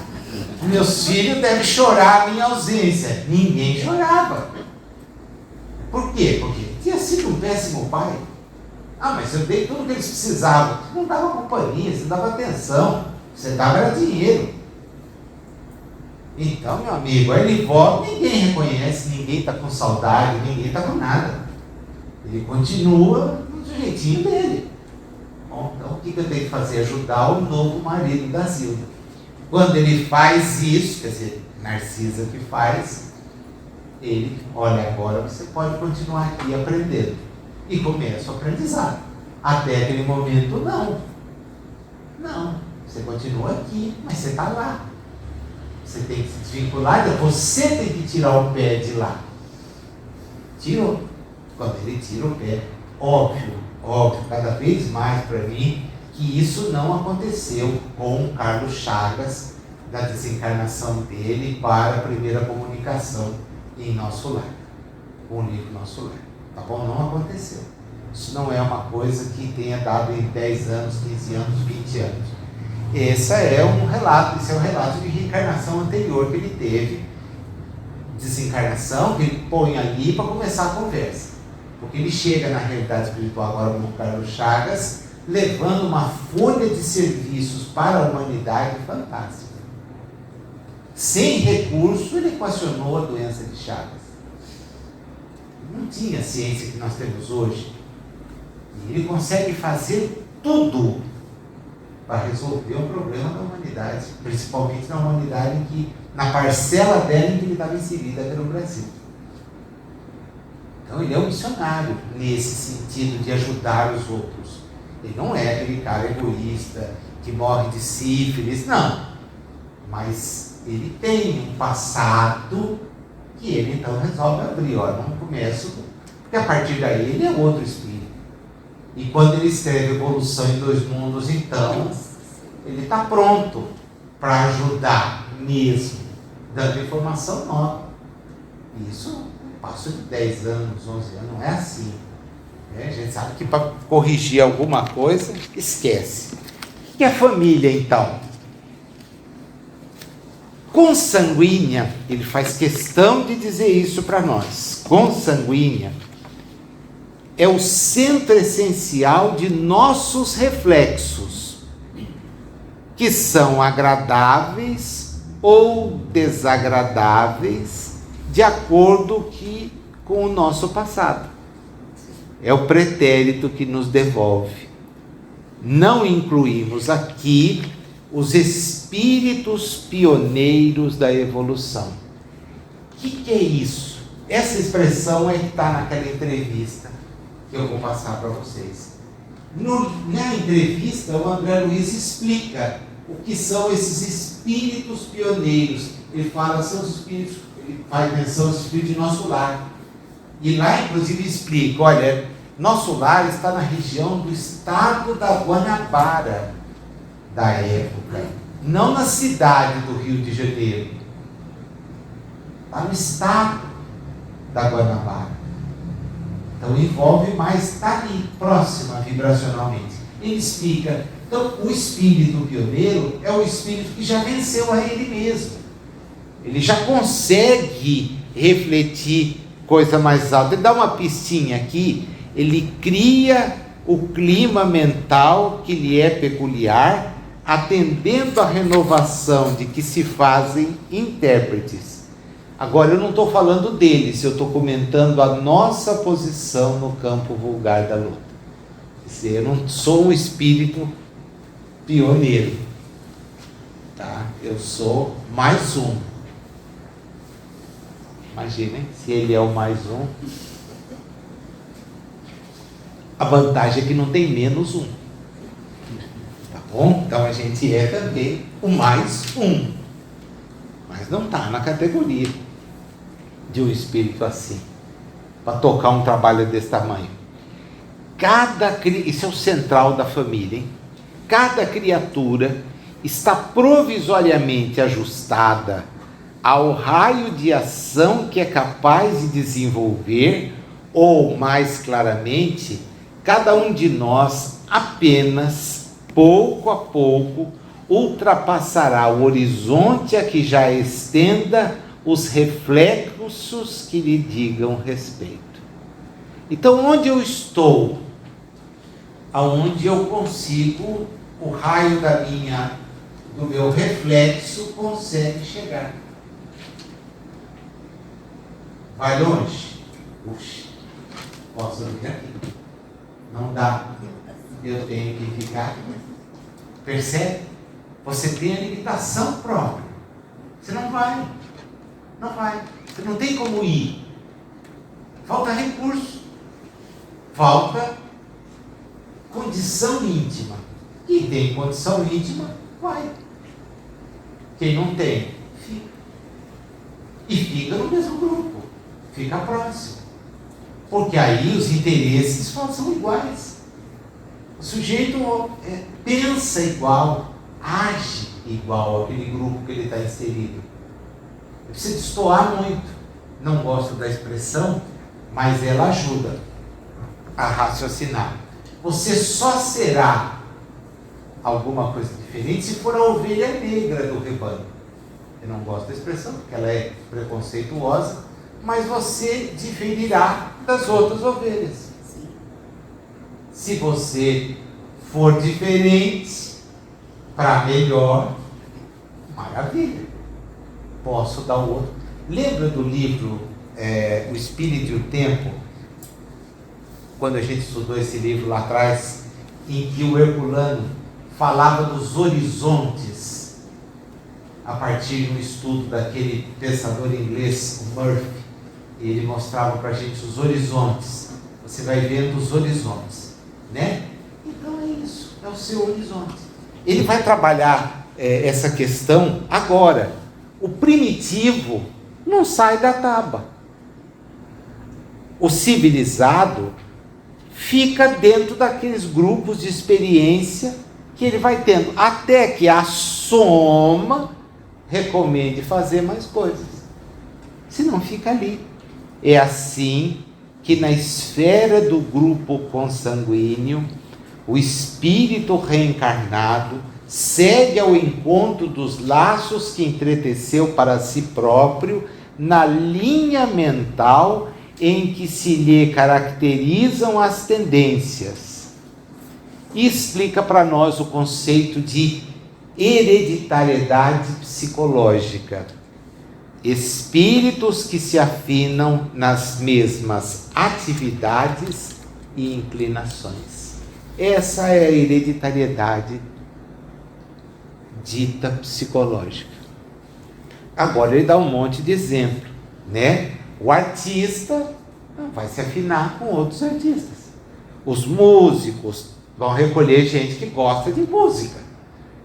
Meus filhos devem chorar a minha ausência. Ninguém chorava. Por quê? Porque tinha sido um péssimo pai. Ah, mas eu dei tudo o que eles precisavam. Você não dava companhia, você dava atenção, você dava era dinheiro. Então, meu amigo, aí ele volta, ninguém reconhece, ninguém está com saudade, ninguém está com nada. Ele continua do jeitinho dele. Bom, então o que eu tenho que fazer? Ajudar o novo marido da Zilda. Quando ele faz isso, quer dizer, Narcisa que faz, ele, olha, agora você pode continuar aqui aprendendo. E começa o aprendizado. Até aquele momento, não. Não, você continua aqui, mas você está lá. Você tem que se desvincular, você tem que tirar o pé de lá. Tirou. Quando ele tira o pé, óbvio, cada vez mais para mim, que isso não aconteceu com o Carlos Chagas, da desencarnação dele para a primeira comunicação em Nosso Lar, com o livro Nosso Lar. Tá bom? Não aconteceu. Isso não é uma coisa que tenha dado em 10 anos, 15 anos, 20 anos. Esse é um relato de reencarnação anterior que ele teve, desencarnação, que ele põe ali para começar a conversa. Porque ele chega na realidade espiritual agora como Carlos Chagas, levando uma folha de serviços para a humanidade fantástica. Sem recurso, ele equacionou a doença de Chagas. Não tinha a ciência que nós temos hoje. E ele consegue fazer tudo para resolver o problema da humanidade, principalmente na humanidade na parcela dela em que ele estava inserida pelo Brasil. Então ele é um missionário nesse sentido de ajudar os outros. Ele não é aquele cara egoísta que morre de sífilis, não. Mas ele tem um passado que ele então resolve abrir. Olha, não começo, porque a partir daí ele é outro espírito. E quando ele escreve Evolução em Dois Mundos, então, ele está pronto para ajudar mesmo, dando informação nova. Isso passou de 10 anos, 11 anos, não é assim. A gente sabe que para corrigir alguma coisa, esquece. E a família, então? Consanguínea, ele faz questão de dizer isso para nós. Consanguínea é o centro essencial de nossos reflexos, que são agradáveis ou desagradáveis, de acordo com o nosso passado. É o pretérito que nos devolve. Não incluímos aqui os espíritos pioneiros da evolução. O que é isso? Essa expressão é que está naquela entrevista que eu vou passar para vocês. Na entrevista, o André Luiz explica o que são esses espíritos pioneiros. Ele fala, são os espíritos, ele faz menção aos espíritos de Nosso Lar. E lá, inclusive, explica, olha, Nosso Lar está na região do estado da Guanabara da época, não na cidade do Rio de Janeiro. Está no estado da Guanabara. Então envolve mais, está ali, próxima vibracionalmente. Ele explica. Então, o espírito pioneiro é o espírito que já venceu a ele mesmo. Ele já consegue refletir coisa mais alta. Ele dá uma pistinha aqui, ele cria o clima mental que lhe é peculiar, atendendo à renovação de que se fazem intérpretes. Agora, eu não estou falando deles, eu estou comentando a nossa posição no campo vulgar da luta. Quer dizer, eu não sou um espírito pioneiro, tá? Eu sou mais um. Imaginem, se ele é o mais um, a vantagem é que não tem menos um. Tá bom? Então a gente é também o mais um. Mas não está na categoria de um espírito assim, para tocar um trabalho desse tamanho. Isso é o central da família, hein? Cada criatura está provisoriamente ajustada ao raio de ação que é capaz de desenvolver, ou, mais claramente, cada um de nós apenas, pouco a pouco, ultrapassará o horizonte a que já estenda os reflexos que lhe digam respeito. Então, onde eu estou? Aonde eu consigo, o raio do meu reflexo consegue chegar. Vai longe? Puxa, posso vir aqui. Não dá. Eu tenho que ficar aqui. Percebe? Você tem a limitação própria. Você não vai. Não vai. Você não tem como ir. Falta recurso. Falta condição íntima. Quem tem condição íntima, vai. Quem não tem, fica. E fica no mesmo grupo. Fica próximo. Porque aí os interesses são iguais. O sujeito pensa igual, age igual àquele grupo que ele está inserido. Precisa destoar muito. Não gosto da expressão, mas ela ajuda a raciocinar. Você só será alguma coisa diferente se for a ovelha negra do rebanho. Eu não gosto da expressão, porque ela é preconceituosa, mas você diferirá das outras ovelhas. Sim. Se você for diferente para melhor, maravilha. Posso dar o outro. Lembra do livro O Espírito e o Tempo? Quando a gente estudou esse livro lá atrás, em que o Herculano falava dos horizontes, a partir de um estudo daquele pensador inglês, o Murphy. Ele mostrava para a gente os horizontes. Você vai vendo os horizontes, né? Então é isso, é o seu horizonte. Ele vai trabalhar essa questão agora. O primitivo não sai da taba. O civilizado fica dentro daqueles grupos de experiência que ele vai tendo, até que a soma recomende fazer mais coisas. Senão fica ali. É assim que na esfera do grupo consanguíneo, o espírito reencarnado segue ao encontro dos laços que entreteceu para si próprio na linha mental em que se lhe caracterizam as tendências. E explica para nós o conceito de hereditariedade psicológica. Espíritos que se afinam nas mesmas atividades e inclinações. Essa é a hereditariedade dita psicológica. Agora ele dá um monte de exemplo, né? O artista vai se afinar com outros artistas. Os músicos vão recolher gente que gosta de música,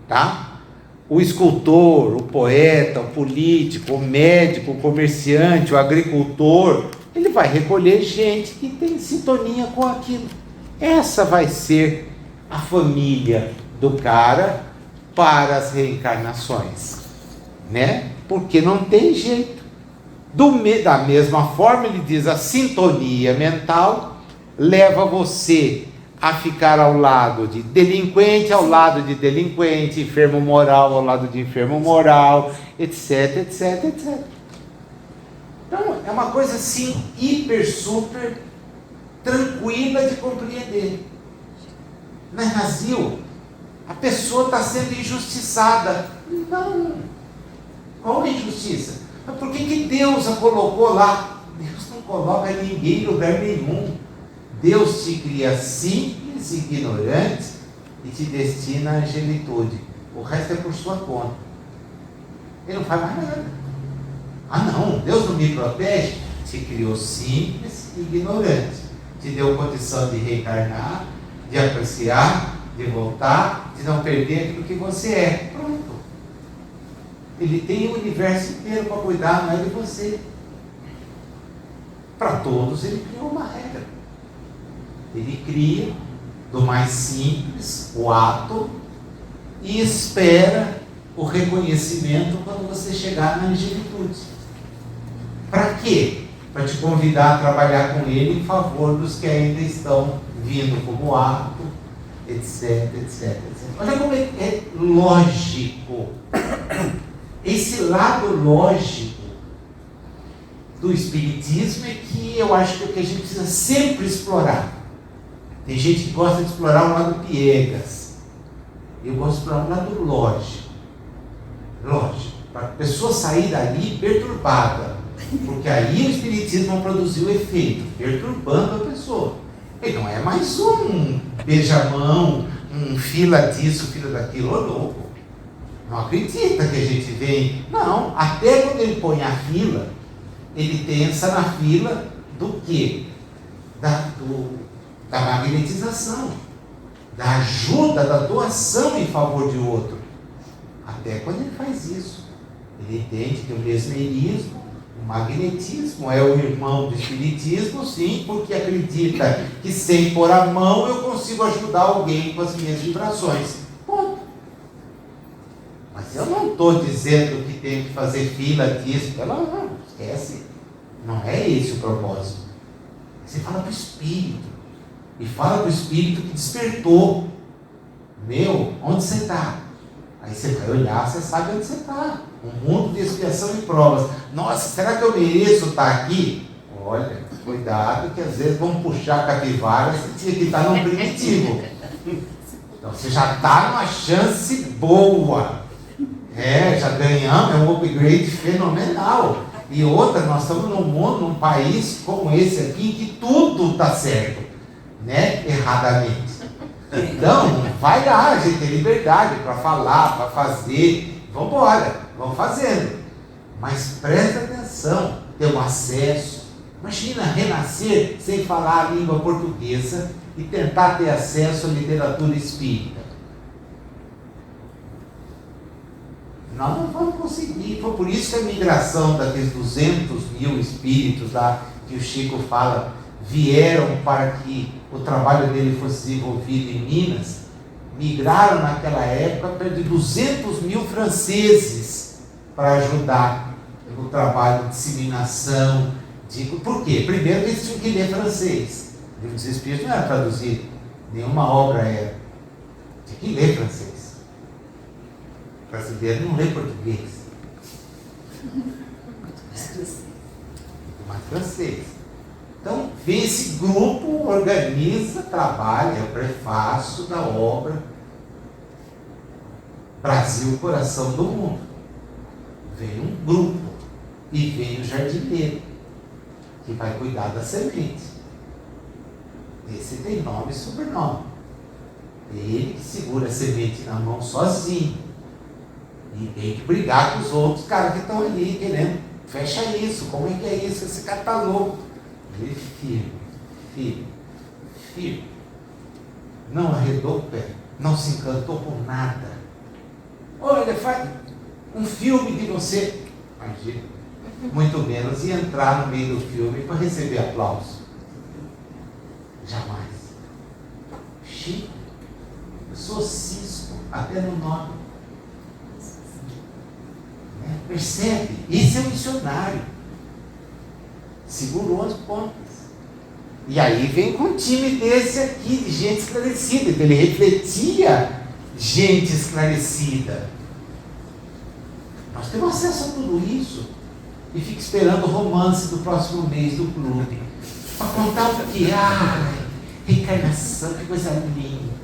tá? O escultor, o poeta, o político, o médico, o comerciante, o agricultor, ele vai recolher gente que tem sintonia com aquilo. Essa vai ser a família do cara para as reencarnações, né? Porque não tem jeito. Da mesma forma, ele diz, a sintonia mental leva você a ficar ao lado de delinquente, ao lado de delinquente, enfermo moral ao lado de enfermo moral, etc, etc, etc. Então, é uma coisa assim, hiper, super tranquila de compreender. Não é vazio. A pessoa está sendo injustiçada. Não. Qual é a injustiça? Mas por que Deus a colocou lá? Deus não coloca ninguém em lugar nenhum. Deus te cria simples, ignorante e te destina à angelitude. O resto é por sua conta. Ele não faz mais nada. Ah não, Deus não me protege? Te criou simples e ignorante. Te deu condição de reencarnar, de apreciar, de voltar, de não perder aquilo que você é. Pronto. Ele tem o universo inteiro para cuidar, não é de você. Para todos ele criou uma regra. Ele cria do mais simples o ato e espera o reconhecimento quando você chegar na angelitude. Para quê? Para te convidar a trabalhar com ele em favor dos que ainda estão vindo como ato, etc, etc, etc. Olha como é lógico. Esse lado lógico do Espiritismo é que eu acho que é o que a gente precisa sempre explorar. Tem gente que gosta de explorar o lado piegas. Eu gosto de explorar o lado lógico. Lógico. Para a pessoa sair dali perturbada. Porque aí o Espiritismo não produziu efeito, perturbando a pessoa. Ele não é mais um beijamão, um fila disso, fila daquilo, ô louco. Não acredita que a gente vem. Não, até quando ele põe a fila, ele pensa na fila do quê? Da magnetização, da ajuda, da doação em favor de outro. Até quando ele faz isso, ele entende que o mesmerismo, o magnetismo é o irmão do Espiritismo, sim, porque acredita que sem pôr a mão eu consigo ajudar alguém com as minhas vibrações. Ponto. Mas eu não estou dizendo que tem que fazer fila disso. Não, esquece. Não é esse o propósito. Você fala para o Espírito. E fala para o Espírito que despertou. Meu, onde você está? Aí você vai olhar, você sabe onde você está. Um mundo de expiação e provas. Nossa, será que eu mereço estar aqui? Olha, cuidado que às vezes vão puxar a capivara, você tinha que estar num primitivo. Então você já está numa chance boa. Já ganhamos, é um upgrade fenomenal. E outra, nós estamos num mundo, num país como esse aqui, que tudo está certo, né? Erradamente. Então, vai lá, a gente tem liberdade para falar, para fazer. Vamos embora, vamos fazendo. Mas presta atenção, ter um acesso. Imagina renascer sem falar a língua portuguesa e tentar ter acesso à literatura espírita. Nós não vamos conseguir. Foi por isso que a migração daqueles 200 mil espíritos lá que o Chico fala, vieram para que o trabalho dele fosse desenvolvido em Minas, migraram naquela época perto de 200 mil franceses para ajudar no trabalho de disseminação. Por quê? Primeiro eles tinham que ler francês. O livro dos Espíritos não era traduzido, nenhuma obra era. Tinha que ler francês. O brasileiro não lê português. Mas francês. Então, esse grupo organiza, trabalha, é o prefácio da obra Brasil, Coração do Mundo. Vem um grupo e vem o jardineiro, que vai cuidar da semente. Esse tem nome e sobrenome. Ele que segura a semente na mão sozinho. E tem que brigar com os outros caras que estão ali querendo. Fecha isso, como é que é isso? Esse cara está louco. Ele firme. Não arredou o pé, não se encantou por nada. Olha, faz um filme de você. Imagina, muito menos ia entrar no meio do filme para receber aplauso. Jamais. Chico, eu sou cisco, até no nome. Percebe? Esse é o missionário. Segurou as pontas. E aí vem com um time desse aqui, de gente esclarecida. Então ele refletia gente esclarecida. Nós temos acesso a tudo isso. E fica esperando o romance do próximo mês do clube. Para contar o que? Reencarnação, que coisa linda.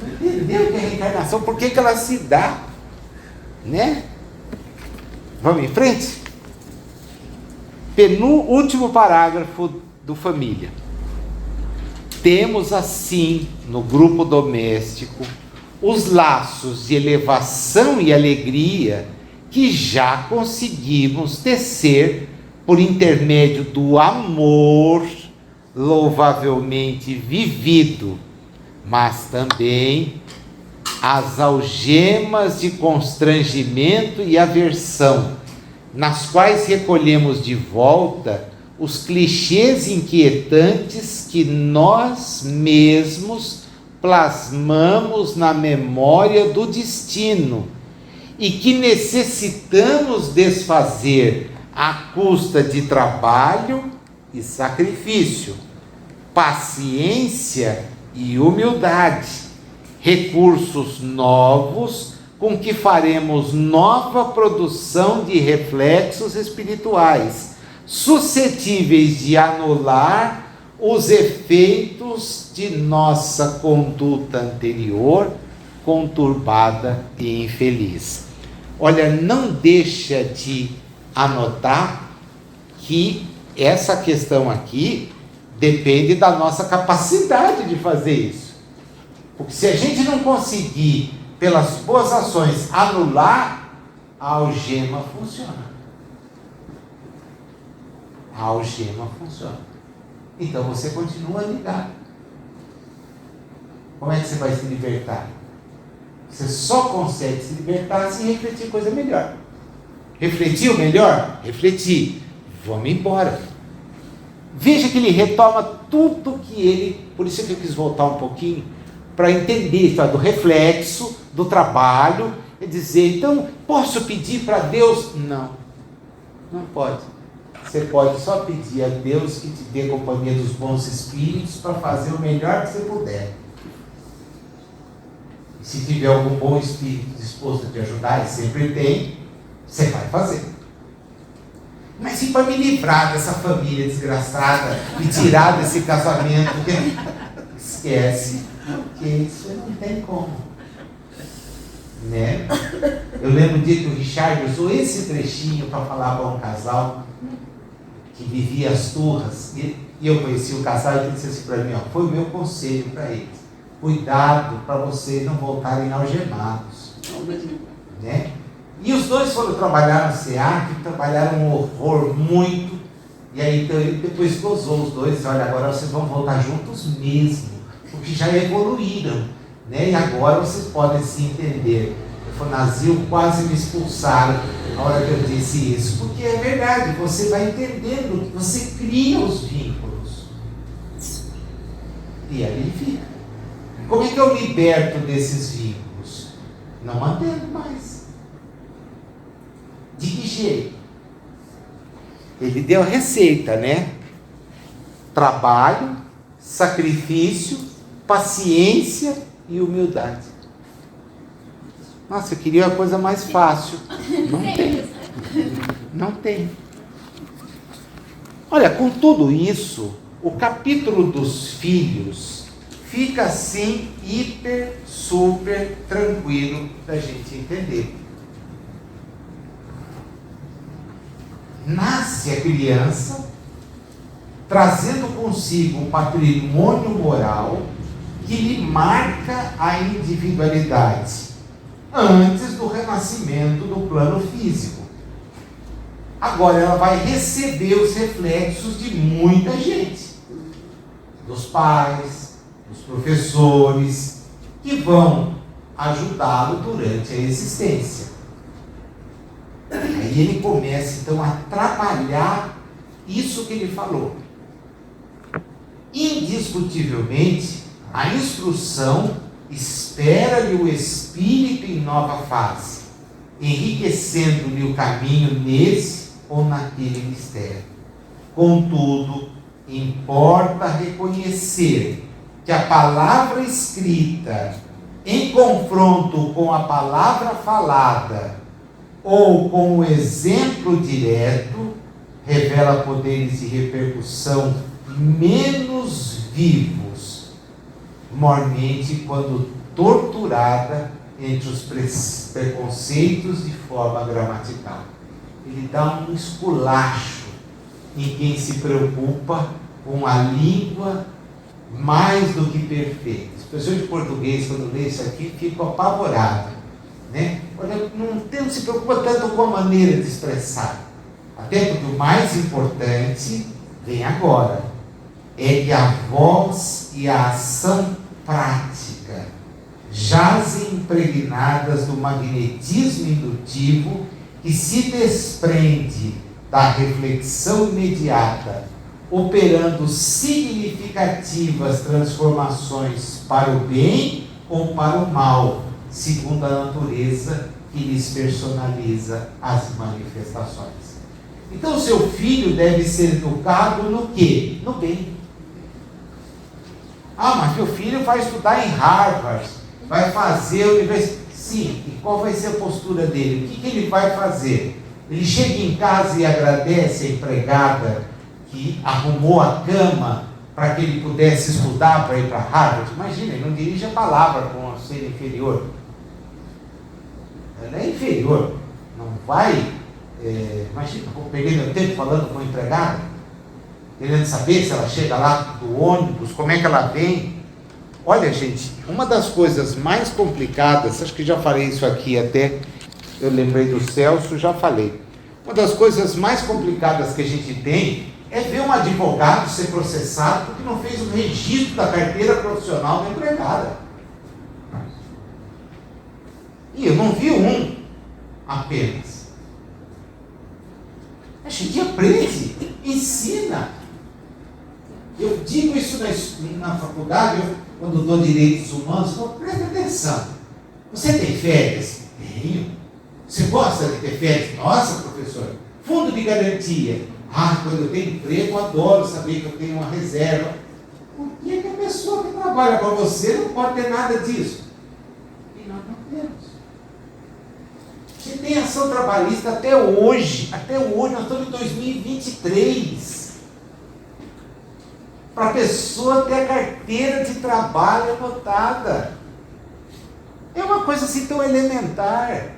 Não entendeu o que é reencarnação? Por que ela se dá? Né? Vamos em frente? Penúltimo parágrafo do Família. Temos assim, no grupo doméstico, os laços de elevação e alegria que já conseguimos tecer por intermédio do amor louvavelmente vivido, mas também as algemas de constrangimento e aversão, nas quais recolhemos de volta os clichês inquietantes que nós mesmos plasmamos na memória do destino e que necessitamos desfazer à custa de trabalho e sacrifício, paciência e humildade, recursos novos com que faremos nova produção de reflexos espirituais, suscetíveis de anular os efeitos de nossa conduta anterior, conturbada e infeliz. Olha, não deixa de anotar que essa questão aqui depende da nossa capacidade de fazer isso. Porque se a gente não conseguir, pelas boas ações, anular, a algema funciona. A algema funciona. Então você continua ligado. Como é que você vai se libertar? Você só consegue se libertar se refletir coisa melhor. Refletiu melhor? Refletir. Vamos embora. Veja que ele retoma tudo que ele... Por isso que eu quis voltar um pouquinho, para entender do reflexo, do trabalho, e dizer, então, posso pedir para Deus? Não, não pode. Você pode só pedir a Deus que te dê companhia dos bons espíritos para fazer o melhor que você puder. E se tiver algum bom espírito disposto a te ajudar, e sempre tem, você vai fazer. Mas e para me livrar dessa família desgraçada e tirar desse casamento? Esquece, porque isso não tem como. Né? Eu lembro um dia que o Richard usou esse trechinho para falar para um casal que vivia as turras, e eu conheci o casal e ele disse assim para mim, foi o meu conselho para eles: cuidado para vocês não voltarem algemados. Né? E os dois foram trabalhar no SEAC, trabalharam um horror muito, e aí então, ele depois gozou os dois, olha, agora vocês vão voltar juntos mesmo, porque já evoluíram, né? E agora vocês podem se entender. Eu falei, Nazil, quase me expulsaram na hora que eu disse isso, porque é verdade, você vai entendendo, você cria os vínculos, e aí ele fica. Como é que eu liberto desses vínculos? Não mantendo mais. De que jeito? Ele deu a receita, né? Trabalho, sacrifício, paciência e humildade. Nossa, eu queria uma coisa mais fácil. Não tem. Não tem. Olha, com tudo isso, o capítulo dos filhos fica assim, hiper, super tranquilo da gente entender. Nasce a criança, trazendo consigo um patrimônio moral que lhe marca a individualidade, antes do renascimento do plano físico. Agora ela vai receber os reflexos de muita gente, dos pais, dos professores, que vão ajudá-lo durante a existência. Aí ele começa então a trabalhar isso que ele falou. Indiscutivelmente, a instrução espera-lhe o espírito em nova fase, enriquecendo-lhe o caminho nesse ou naquele mistério. Contudo, importa reconhecer que a palavra escrita, em confronto com a palavra falada ou com o exemplo direto, revela poderes de repercussão menos vivos, mormente quando torturada entre os preconceitos de forma gramatical. Ele dá um esculacho em quem se preocupa com a língua mais do que perfeita. As pessoas de português, quando lê isso aqui, ficam apavoradas, né? Olha, não se preocupa tanto com a maneira de expressar. Até porque o mais importante vem agora. É que a voz e a ação prática jazem impregnadas do magnetismo indutivo que se desprende da reflexão imediata, operando significativas transformações para o bem ou para o mal, segundo a natureza que lhes personaliza as manifestações. Então, o seu filho deve ser educado no quê? No bem. Ah, mas meu filho vai estudar em Harvard, vai fazer a universidade. Sim, e qual vai ser a postura dele? O que ele vai fazer? Ele chega em casa e agradece a empregada que arrumou a cama para que ele pudesse estudar para ir para Harvard? Imagina, ele não dirige a palavra com um ser inferior. Ela é inferior. Não vai... imagina, eu peguei meu tempo falando com a empregada, querendo saber se ela chega lá do ônibus, como é que ela vem. Olha, gente, uma das coisas mais complicadas, acho que já falei isso aqui até, eu lembrei do Celso, já falei. Uma das coisas mais complicadas que a gente tem é ver um advogado ser processado porque não fez o registro da carteira profissional da empregada. E eu não vi um apenas. A gente aprende, ensina. Eu digo isso na faculdade, quando dou direitos humanos, presta atenção. Você tem férias? Tenho. Você gosta de ter férias? Nossa, professor. Fundo de garantia. Quando eu tenho emprego, eu adoro saber que eu tenho uma reserva. Por que a pessoa que trabalha para você não pode ter nada disso? E nós não temos. Você tem ação trabalhista até hoje, nós estamos em 2023. Para a pessoa ter a carteira de trabalho anotada. É uma coisa assim tão elementar.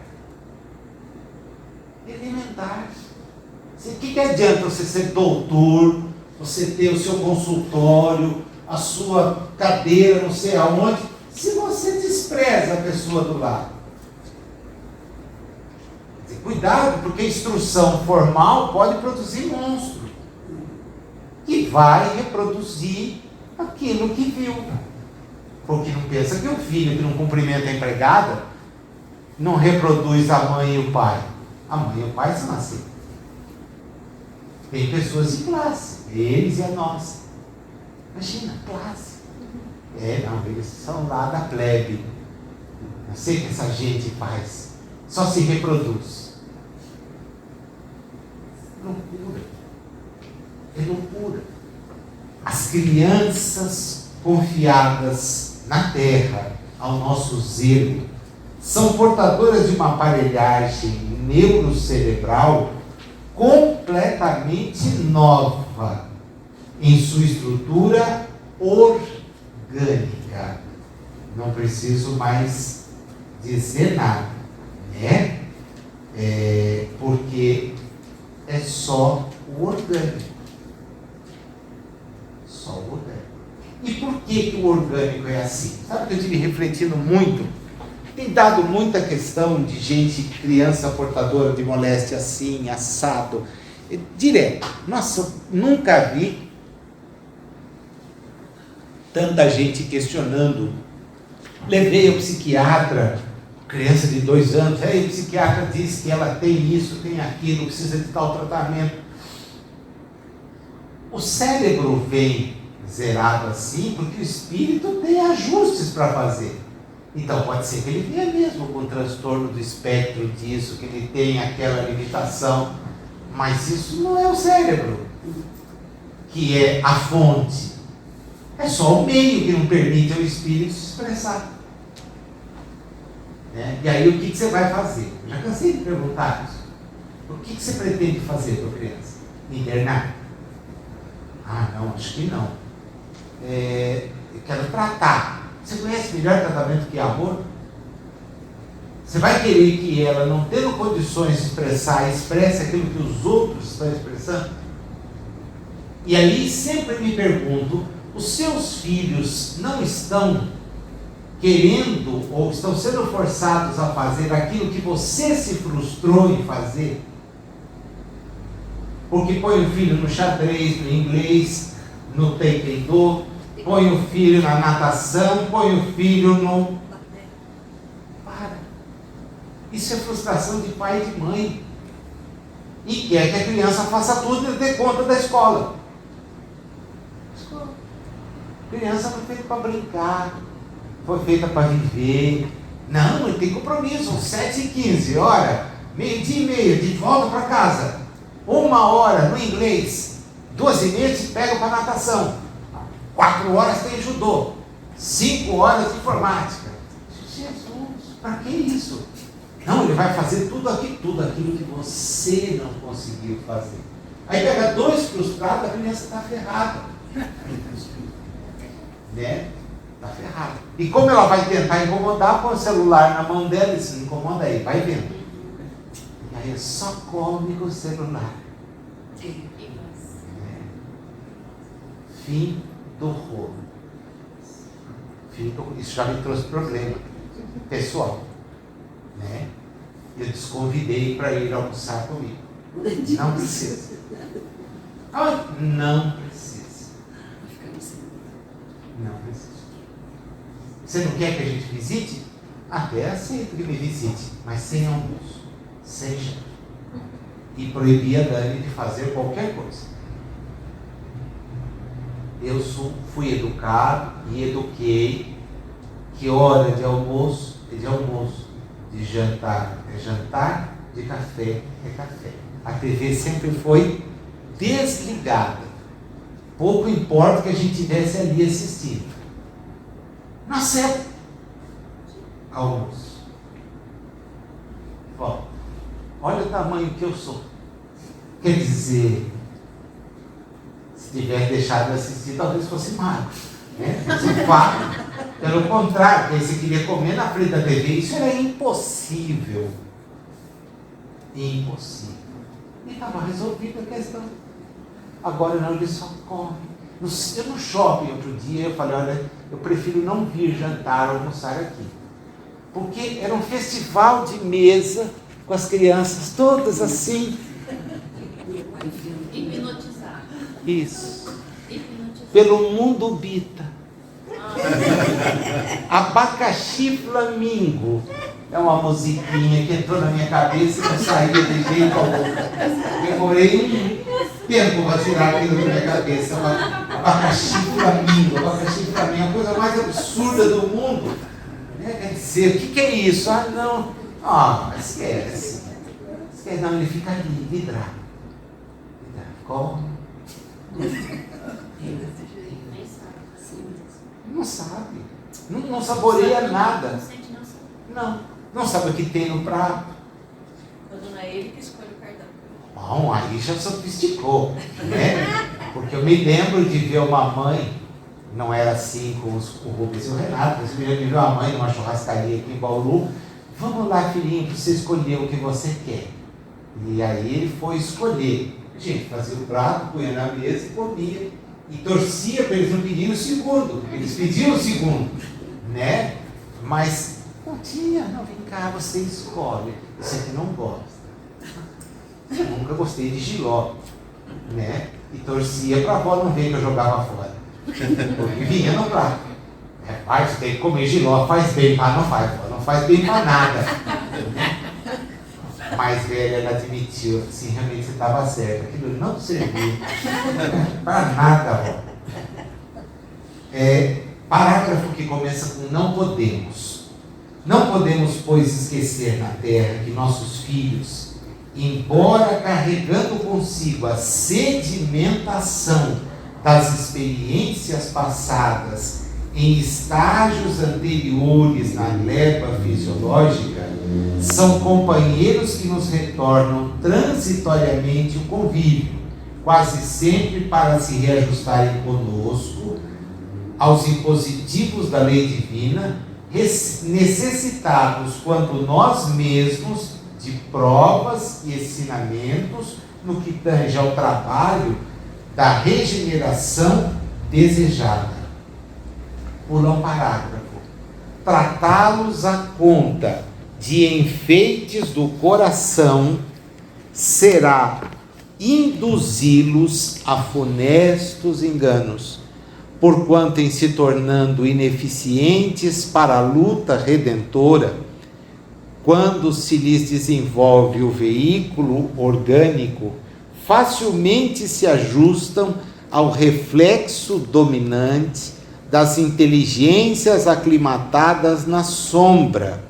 Elementar. O que adianta você ser doutor, você ter o seu consultório, a sua cadeira, não sei aonde, se você despreza a pessoa do lado? Cuidado, porque a instrução formal pode produzir monstro que vai reproduzir aquilo que viu. Porque não pensa que o filho que não cumprimenta a empregada não reproduz a mãe e o pai. A mãe e o pai são assim. Tem pessoas de classe, eles e a nossa. Imagina, classe. Eles são lá da plebe. Não sei o que essa gente faz. Só se reproduz. Loucura. É loucura. As crianças confiadas na terra ao nosso zelo são portadoras de uma aparelhagem neurocerebral completamente nova em sua estrutura orgânica. Não preciso mais dizer nada, né? Porque é só o orgânico. Só o orgânico. E por que o orgânico é assim? Sabe que eu estive refletindo muito? Tem dado muita questão de gente, criança portadora de moléstia assim, assado, direto. Nossa, nunca vi tanta gente questionando. Levei ao psiquiatra, criança de 2 anos, o psiquiatra disse que ela tem isso, tem aquilo, precisa de tal tratamento. O cérebro vem zerado assim porque o espírito tem ajustes para fazer. Então pode ser que ele venha mesmo com transtorno do espectro disso, que ele tenha aquela limitação, mas isso não é o cérebro. que é a fonte. É só o meio que não permite ao espírito se expressar. Né? E aí o que você vai fazer? Eu já cansei de perguntar isso. O que você pretende fazer para a criança? Internar? Ah, não, acho que não. Eu quero tratar. Você conhece melhor tratamento que amor? Você vai querer que ela, não tendo condições de expressar, expresse aquilo que os outros estão expressando? E aí sempre me pergunto, os seus filhos não estão querendo ou estão sendo forçados a fazer aquilo que você se frustrou em fazer? Porque põe o filho no xadrez, no inglês, no taekwondo, põe o filho na natação, põe o filho no... Para. Isso é frustração de pai e de mãe. E quer que a criança faça tudo e dê conta da escola. A criança foi feita para brincar, foi feita para viver. Não, ele tem compromisso, 7h15, hora, 12h30, de volta para casa. 1h no inglês, 2h30 te pega para natação, 4 horas tem judô, 5 horas de informática. Jesus, para que isso? Não, ele vai fazer tudo aquilo que você não conseguiu fazer. Aí pega 2 frustrados, a criança está ferrada. Né? Está ferrada. E como ela vai tentar incomodar com o celular na mão dela, isso não incomoda aí, vai vendo. E aí só come com o celular. Fim do rolo. Isso já me trouxe problema pessoal. Né? Eu desconvidei para ir almoçar comigo. Não precisa. Não precisa. Não precisa. Você não quer que a gente visite? Até aceito que me visite, mas sem almoço, sem janta. E proibir a Dani de fazer qualquer coisa. Eu fui educado e eduquei que hora de almoço é de almoço, de jantar é jantar, de café é café. A TV sempre foi desligada. Pouco importa que a gente estivesse ali assistindo. Nasceu almoço. Bom, olha o tamanho que eu sou. Quer dizer, se tivesse deixado de assistir, talvez fosse magro. Né? Pelo contrário, porque você queria comer na frente da TV, isso era impossível. Impossível. E estava resolvida a questão. Agora não, ele só come. Eu no shopping outro dia, eu falei, olha, eu prefiro não vir jantar, almoçar aqui. Porque era um festival de mesa, com as crianças todas assim. Hipnotizar. Isso. Hipnotizar. Pelo mundo bita. Abacaxi Flamingo. É uma musiquinha que entrou na minha cabeça e não saía de jeito algum. Demorei um tempo para tirar aquilo da minha cabeça. Abacaxi Flamingo. Abacaxi Flamingo é a coisa mais absurda do mundo. Quer dizer, o que é isso? Ah, não. Esquece. Esquece, não, ele fica ali, vidrado. Come. Não sabe. Não saboreia nada. Não sabe o que tem no prato. Quando não é ele que escolhe o cardápio. Bom, aí já sofisticou, né? Porque eu me lembro de ver uma mãe, não era assim com o Rubens e o Renato, mas eu me lembro de ver uma mãe numa churrascaria aqui em Bauru. Vamos lá, filhinho, para você escolher o que você quer. E aí ele foi escolher. Gente, fazia o prato, punha na mesa e comia. E torcia para eles não pedirem o segundo. Eles pediam o segundo, né? Mas não tinha, não, vem cá, você escolhe. Isso aqui não gosta. Eu nunca gostei de jiló, né? E torcia para a avó não ver que eu jogava fora. Porque vinha no prato. Pai, você tem que comer jiló, faz bem. Não faz bem para nada. Mais velha, ela admitiu, assim, realmente você estava certo, aquilo não serviu para nada. Parágrafo que começa com não podemos. Não podemos, pois, esquecer na terra que nossos filhos, embora carregando consigo a sedimentação das experiências passadas em estágios anteriores na leva fisiológica, são companheiros que nos retornam transitoriamente o convívio, quase sempre para se reajustarem conosco aos impositivos da lei divina, necessitados quanto nós mesmos de provas e ensinamentos no que tange ao trabalho da regeneração desejada. Pula um parágrafo. Tratá-los à conta de enfeites do coração será induzi-los a funestos enganos, porquanto em se tornando ineficientes para a luta redentora, quando se lhes desenvolve o veículo orgânico, facilmente se ajustam ao reflexo dominante das inteligências aclimatadas na sombra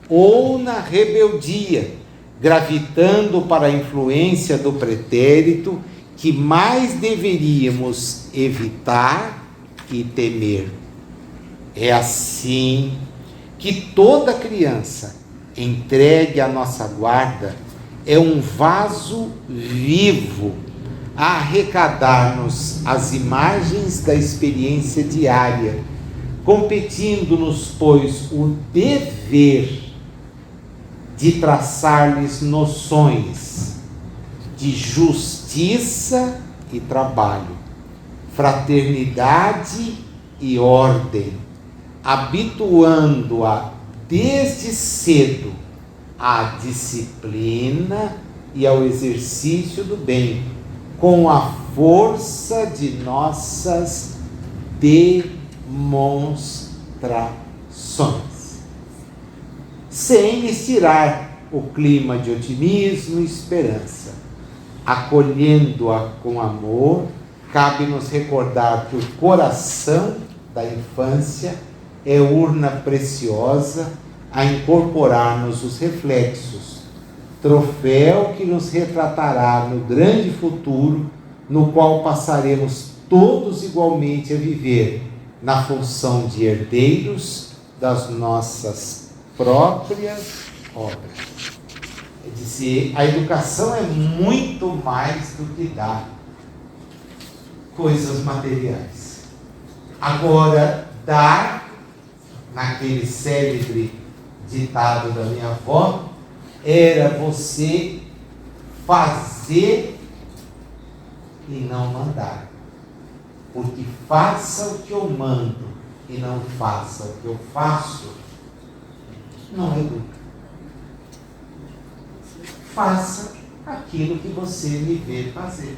ou na rebeldia, gravitando para a influência do pretérito que mais deveríamos evitar e temer. É assim que toda criança entregue à nossa guarda é um vaso vivo a arrecadar-nos as imagens da experiência diária, competindo-nos, pois, o dever de traçar-lhes noções de justiça e trabalho, fraternidade e ordem, habituando-a desde cedo à disciplina e ao exercício do bem, com a força de nossas demonstrações, sem estirar o clima de otimismo e esperança. Acolhendo-a com amor, cabe-nos recordar que o coração da infância é urna preciosa a incorporar-nos os reflexos, troféu que nos retratará no grande futuro, no qual passaremos todos igualmente a viver na função de herdeiros das nossas próprias obras. É dizer, a educação é muito mais do que dar coisas materiais. Agora, dar, naquele célebre ditado da minha avó, era você fazer e não mandar. Porque faça o que eu mando e não faça o que eu faço, não educa. Faça aquilo que você me vê fazer.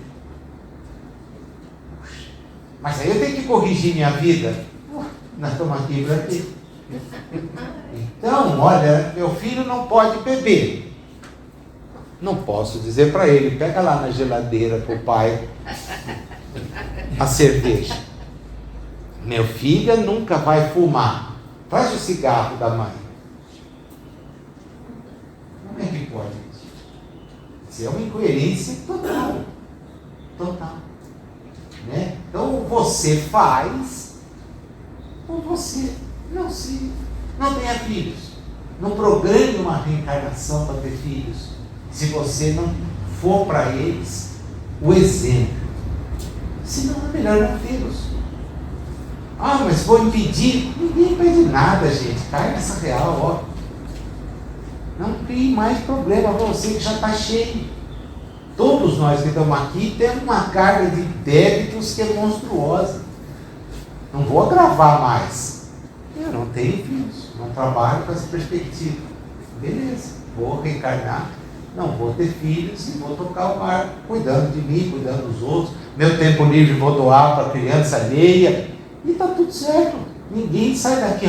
Mas aí eu tenho que corrigir minha vida? Nós estamos aqui para quê? Então, olha, meu filho não pode beber. Não posso dizer para ele, pega lá na geladeira para o pai a cerveja. Meu filho nunca vai fumar. Traz o cigarro da mãe. Como é que pode? Isso é uma incoerência total. Total. Né? Então, você faz ou você não tenha filhos. Não programe uma reencarnação para ter filhos, se você não for para eles o exemplo. Senão é melhor não tê-los. Ah, mas vou impedir. Ninguém impede nada, gente. Cai nessa real, ó. Não crie mais problema para você que já está cheio. Todos nós que estamos aqui temos uma carga de débitos que é monstruosa. Não vou agravar mais. Eu não tenho filhos, não trabalho com essa perspectiva. Beleza, vou reencarnar, não vou ter filhos e vou tocar o barco, cuidando de mim, cuidando dos outros. Meu tempo livre vou doar para criança alheia. E está tudo certo. Ninguém sai daqui,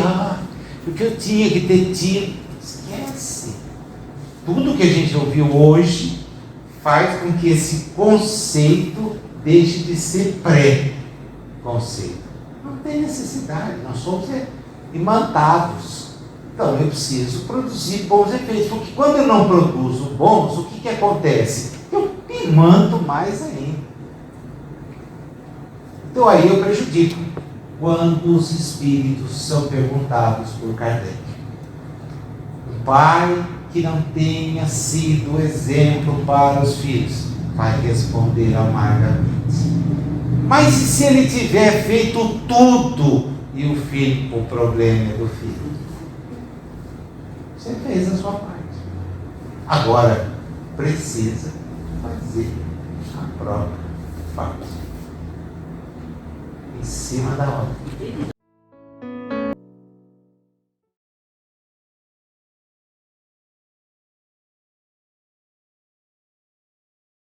porque eu tinha que ter tido. Esquece. Tudo que a gente ouviu hoje faz com que esse conceito deixe de ser pré-conceito. Não tem necessidade, nós somos imantados. Então eu preciso produzir bons efeitos, porque quando eu não produzo bons, o que acontece? Eu imanto mais ainda. Então aí eu prejudico quando os espíritos são perguntados por Kardec. Um pai que não tenha sido exemplo para os filhos vai responder amargamente. Mas e se ele tiver feito tudo e o filho, o problema é do filho? Você fez a sua parte. Agora, precisa fazer a própria parte. Em cima da hora.